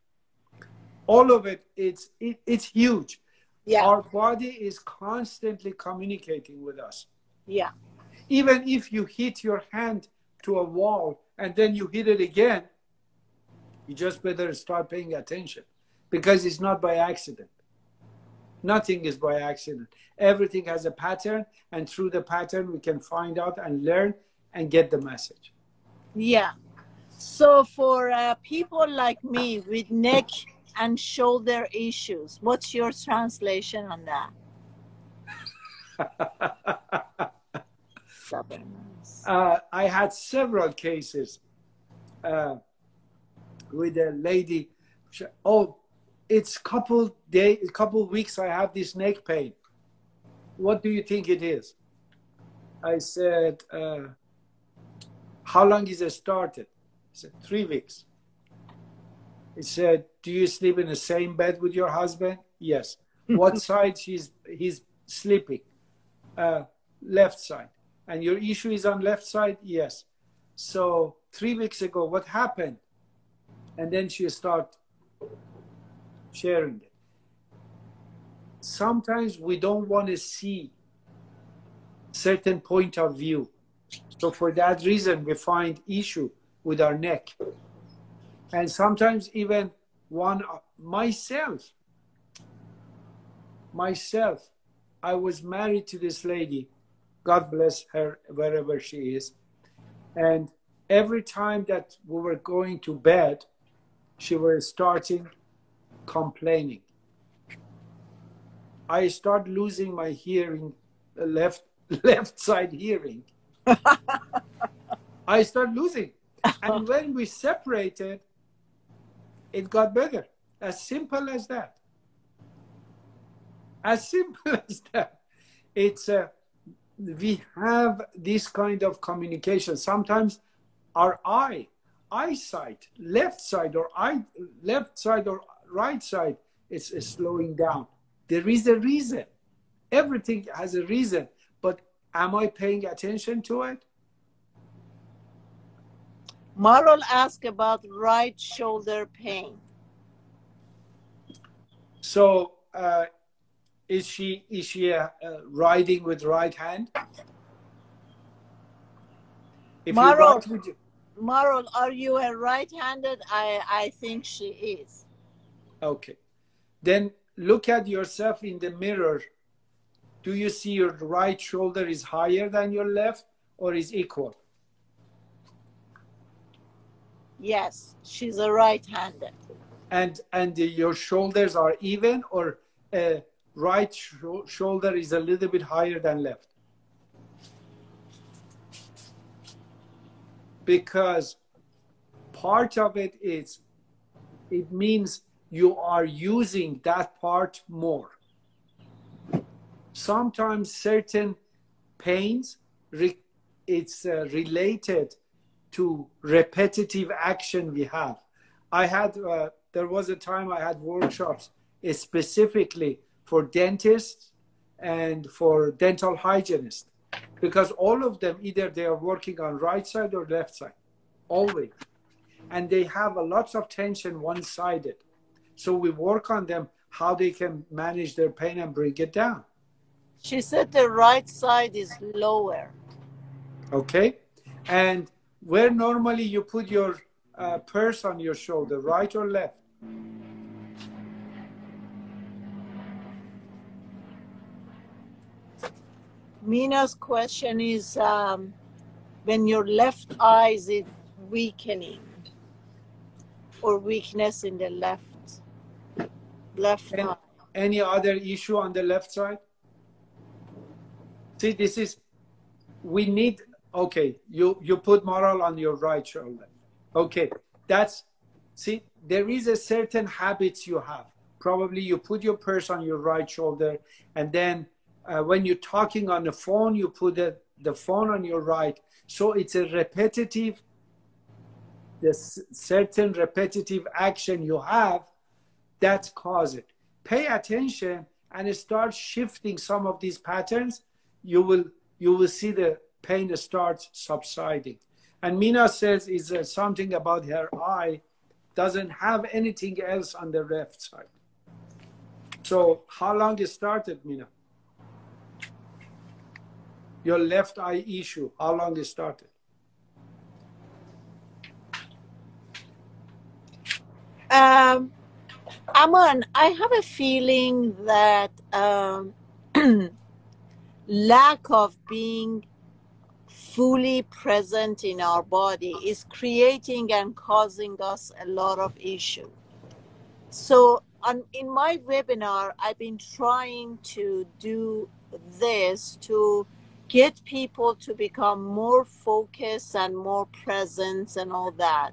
All of it, it's huge. Yeah. Our body is constantly communicating with us. Yeah. Even if you hit your hand to a wall and then you hit it again, you just better start paying attention, because it's not by accident. Nothing is by accident. Everything has a pattern, and through the pattern we can find out and learn and get the message. Yeah. So for people like me with neck and shoulder issues, what's your translation on that? I had several cases with a lady. Oh, it's couple weeks I have this neck pain. What do you think it is? I said, how long is it started? He said, 3 weeks. He said, do you sleep in the same bed with your husband? Yes. What side he's sleeping? Left side. And your issue is on left side? Yes. So 3 weeks ago, what happened? And then she started sharing it. Sometimes we don't want to see certain point of view. So for that reason, we find issue with our neck. And sometimes even myself, myself, I was married to this lady, God bless her wherever she is. And every time that we were going to bed, she was starting complaining. I start losing my hearing, left side hearing. I start losing. And when we separated, it got better. As simple as that. As simple as that. It's we have this kind of communication. Sometimes our eyesight, left side or right side is slowing down. There is a reason. Everything has a reason. But am I paying attention to it? Marol asked about right shoulder pain. So is she riding with right hand? If Marol, are you a right-handed? I think she is. Okay. Then look at yourself in the mirror. Do you see your right shoulder is higher than your left or is equal? Yes, she's a right-handed. And your shoulders are even, or right shoulder is a little bit higher than left? Because part of it means you are using that part more. Sometimes certain pains, it's related to repetitive action we have. There was a time I had workshops specifically for dentists and for dental hygienists, because all of them, either they are working on right side or left side, always. And they have a lot of tension one-sided. So we work on them, how they can manage their pain and bring it down. She said the right side is lower. Okay. And where normally you put your purse on your shoulder, right or left? Mina's question is, when your left eye is it weakening or weakness in the left eye? Any other issue on the left side? See, this is, we need, okay, you put Marol on your right shoulder. Okay, see, there is a certain habits you have. Probably you put your purse on your right shoulder, and then when you're talking on the phone, you put the phone on your right. So it's a repetitive, certain repetitive action you have that cause it. Pay attention and start shifting some of these patterns. You will see the pain starts subsiding. And Mina says is something about her eye, doesn't have anything else on the left side. So how long it started, Mina? Your left eye issue, how long it started? Aman, I have a feeling that lack of being fully present in our body is creating and causing us a lot of issue. So in my webinar, I've been trying to do this to get people to become more focused and more present and all that.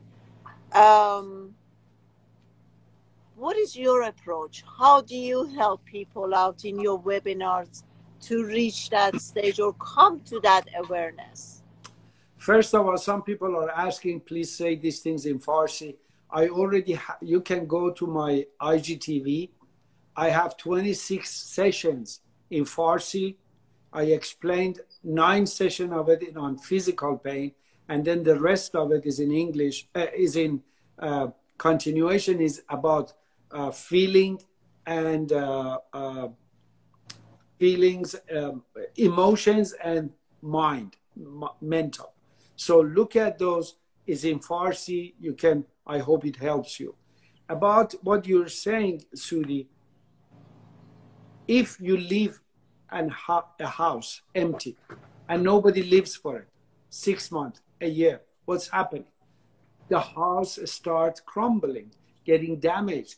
What is your approach? How do you help people out in your webinars to reach that stage or come to that awareness? First of all, some people are asking, please say these things in Farsi. I already, you can go to my IGTV. I have 26 sessions in Farsi. I explained 9 sessions of it on physical pain, and then the rest of it is in English, is in continuation, is about feeling and feelings, emotions, and mind, mental. So look at those, is in Farsi. You can, I hope it helps you. About what you're saying, Sudi, If you leave a house empty and nobody lives for it, 6 months, a year, what's happening? The house starts crumbling, getting damaged,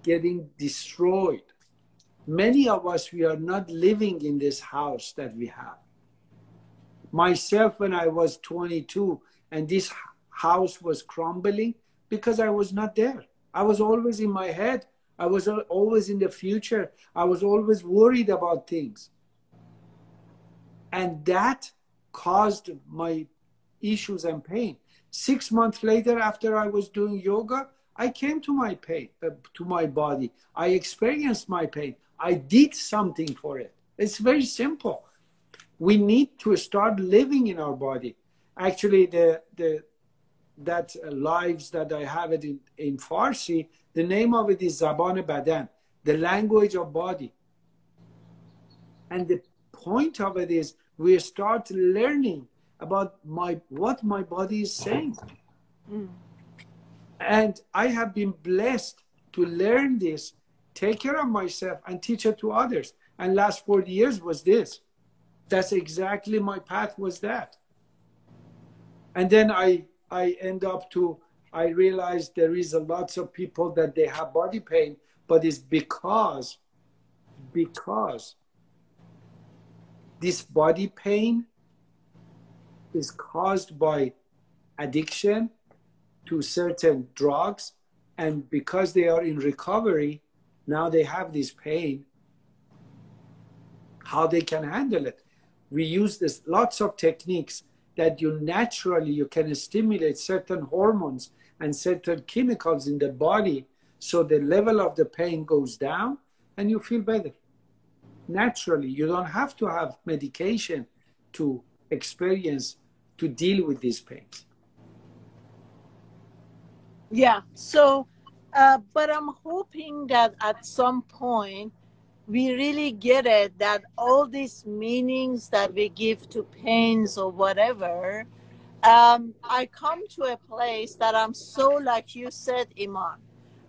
getting destroyed. Many of us, we are not living in this house that we have. Myself, when I was 22 and this house was crumbling, because I was not there. I was always in my head. I was always in the future. I was always worried about things. And that caused my issues and pain. 6 months later, after I was doing yoga, I came to my pain, to my body. I experienced my pain. I did something for it. It's very simple. We need to start living in our body. Actually, that lives that I have it in Farsi, the name of it is Zaban Badan, the language of body. And the point of it is we start learning about what my body is saying. Mm. And I have been blessed to learn this, take care of myself, and teach it to others. And last 40 years was this. That's exactly my path was that. And then I end up I realized there is a lots of people that they have body pain, but it's because this body pain is caused by addiction to certain drugs, and because they are in recovery, now they have this pain, how they can handle it. We use this lots of techniques that you can stimulate certain hormones and certain chemicals in the body, so the level of the pain goes down and you feel better. Naturally, you don't have to have medication to deal with these pains. Yeah, so, but I'm hoping that at some point we really get it, that all these meanings that we give to pains or whatever, I come to a place that I'm so, like you said, Iman,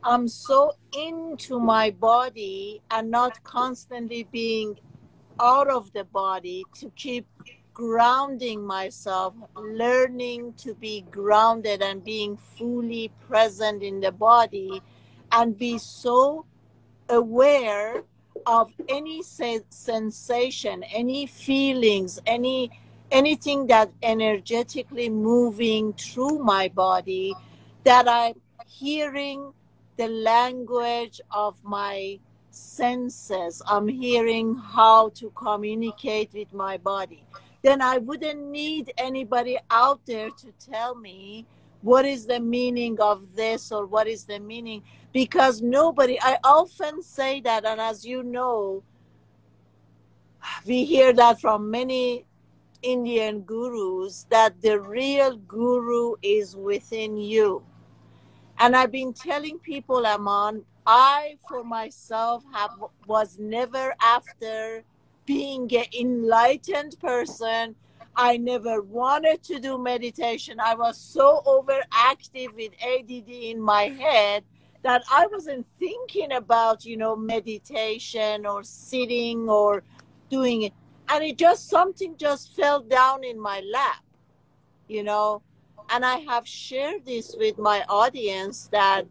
I'm so into my body and not constantly being out of the body, to keep grounding myself, learning to be grounded and being fully present in the body, and be so aware of any sensation, any feelings, anything that energetically moving through my body, that I'm hearing the language of my senses. I'm hearing how to communicate with my body. Then I wouldn't need anybody out there to tell me what is the meaning of this or what is the meaning, because I often say that, and as you know, we hear that from many Indian gurus, that the real guru is within you. And I've been telling people, Aman, I, for myself, was never after being an enlightened person. I never wanted to do meditation. I was so overactive with ADD in my head that I wasn't thinking about, meditation or sitting or doing it. And something just fell down in my lap, And I have shared this with my audience, that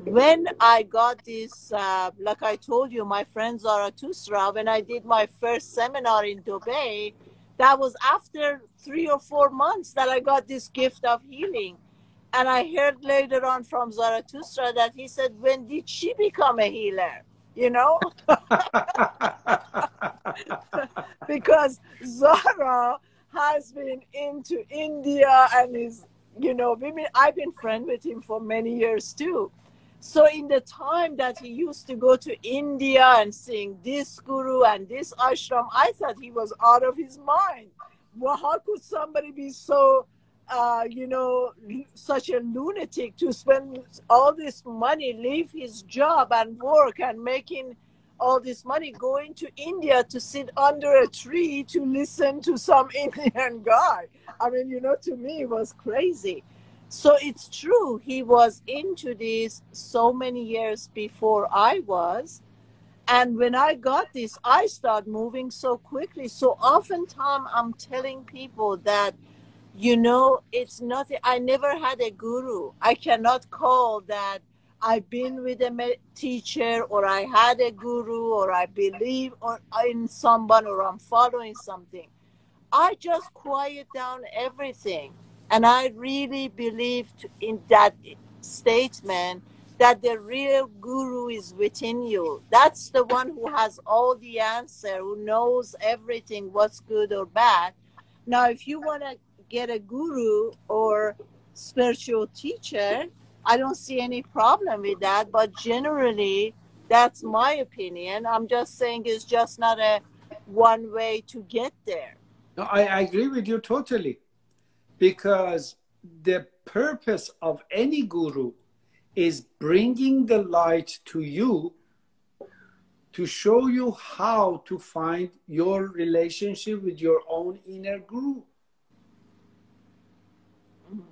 when I got this, like I told you, my friend Zarathustra, when I did my first seminar in Dubai, that was after 3 or 4 months that I got this gift of healing. And I heard later on from Zarathustra that he said, when did she become a healer? Because Zara has been into India and is, I've been friends with him for many years too. So in the time that he used to go to India and sing this guru and this ashram, I thought he was out of his mind. Well, how could somebody be so, such a lunatic to spend all this money, leave his job and work and making all this money, going to India to sit under a tree to listen to some Indian guy? I mean, to me it was crazy. So it's true, he was into this so many years before I was. And when I got this, I start moving so quickly. So oftentimes I'm telling people that, it's nothing. I never had a guru. I cannot call that I've been with a teacher, or I had a guru, or I believe or in someone, or I'm following something. I just quiet down everything. And I really believed in that statement, that the real guru is within you. That's the one who has all the answer, who knows everything, what's good or bad. Now, if you want to get a guru or spiritual teacher, I don't see any problem with that. But generally, that's my opinion. I'm just saying it's just not a one way to get there. No, I agree with you totally, because the purpose of any guru is bringing the light to you to show you how to find your relationship with your own inner guru.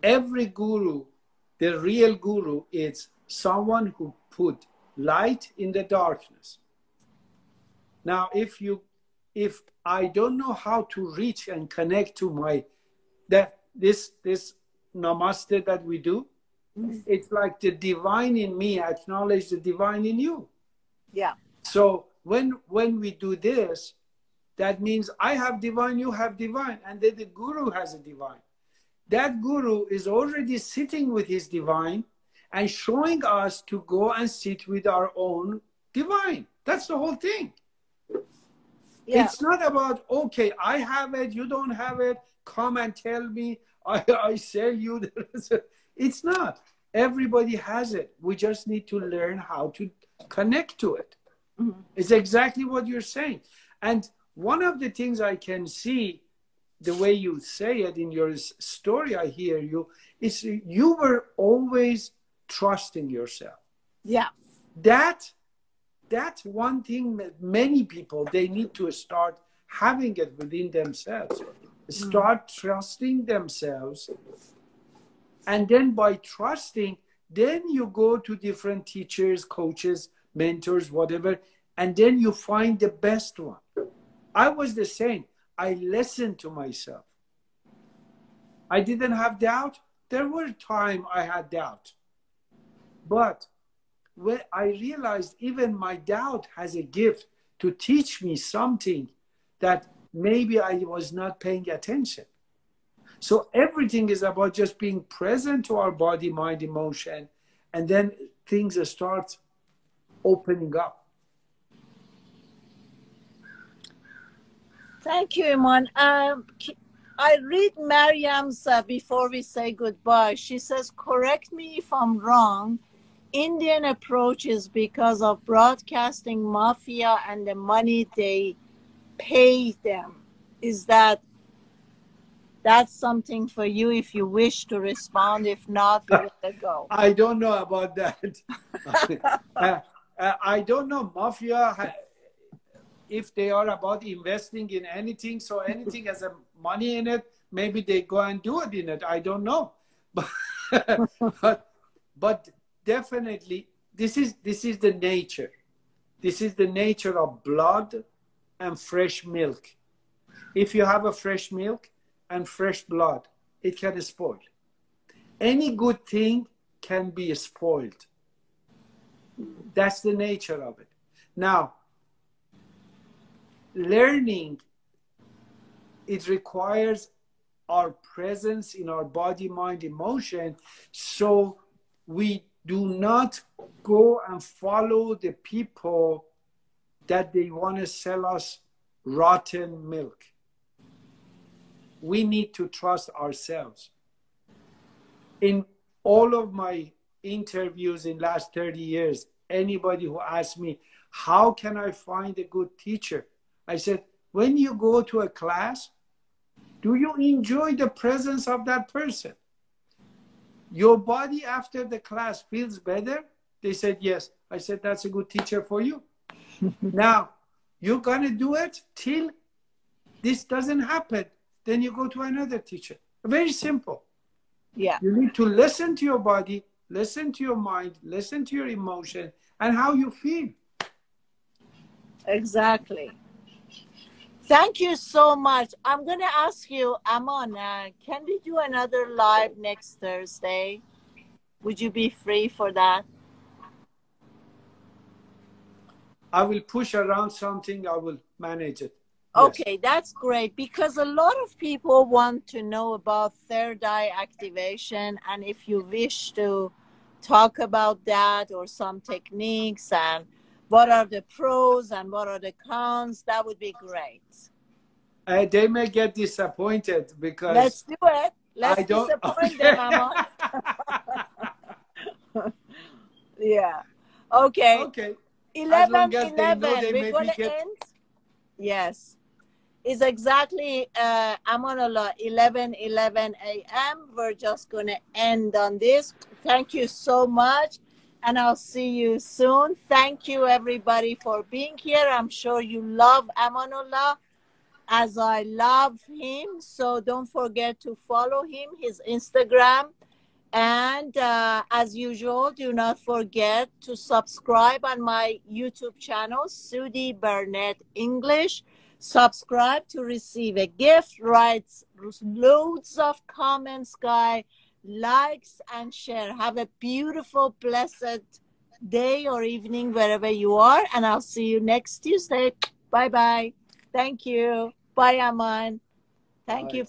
Every guru, the real guru, is someone who put light in the darkness. Now, if I don't know how to reach and connect to this namaste that we do, it's like the divine in me acknowledge the divine in you. Yeah. So when we do this, that means I have divine, you have divine, and then the guru has a divine. That guru is already sitting with his divine and showing us to go and sit with our own divine. That's the whole thing. Yeah. It's not about, okay, I have it, you don't have it, come and tell me, I sell you. It's not. Everybody has it. We just need to learn how to connect to it. Mm-hmm. It's exactly what you're saying. And one of the things I can see, the way you say it in your story, I hear you, is you were always trusting yourself. Yeah. That's one thing that many people, they need to start having it within themselves. Start trusting themselves. And then by trusting, then you go to different teachers, coaches, mentors, whatever, and then you find the best one. I was the same. I listened to myself. I didn't have doubt. There were times I had doubt. But when I realized even my doubt has a gift to teach me something that maybe I was not paying attention. So everything is about just being present to our body, mind, emotion, and then things start opening up. Thank you, Iman. I read Mariam's before we say goodbye. She says, correct me if I'm wrong, Indian approach is because of broadcasting mafia and the money they pay them. Is that's something for you if you wish to respond? If not, we let go. I don't know about that. I don't know mafia, if they are about investing in anything. So anything has a money in it, maybe they go and do it in it. I don't know. But definitely, this is the nature. This is the nature of blood and fresh milk. If you have a fresh milk and fresh blood, it can spoil. Any good thing can be spoiled. That's the nature of it. Now, learning, it requires our presence in our body, mind, emotion, so we do not go and follow the people that they want to sell us rotten milk. We need to trust ourselves. In all of my interviews in last 30 years, anybody who asked me, how can I find a good teacher? I said, when you go to a class, do you enjoy the presence of that person? Your body after the class feels better? They said, yes. I said, that's a good teacher for you. Now, you're going to do it till this doesn't happen. Then you go to another teacher. Very simple. Yeah. You need to listen to your body, listen to your mind, listen to your emotion, and how you feel. Exactly. Thank you so much. I'm going to ask you, Amon, can we do another live next Thursday? Would you be free for that? I will push around something. I will manage it. Yes. Okay, that's great because a lot of people want to know about third eye activation. And if you wish to talk about that or some techniques and what are the pros and what are the cons, that would be great. They may get disappointed because Let's do it. I Let's don't. disappoint Okay. them, Amon. Yeah. Okay. Okay. As 11, long as they know 11. they We're going maybe to get. end. Yes. It's exactly, Amanullah, 11 a.m. We're just going to end on this. Thank you so much. And I'll see you soon. Thank you, everybody, for being here. I'm sure you love Amanullah as I love him. So don't forget to follow him, his Instagram. And as usual, do not forget to subscribe on my YouTube channel, Sudi Burnett English. Subscribe to receive a gift. Write loads of comments, guys, likes, and share. Have a beautiful, blessed day or evening wherever you are. And I'll see you next Tuesday. Bye-bye. Thank you. Bye, Aman. Thank Bye. you.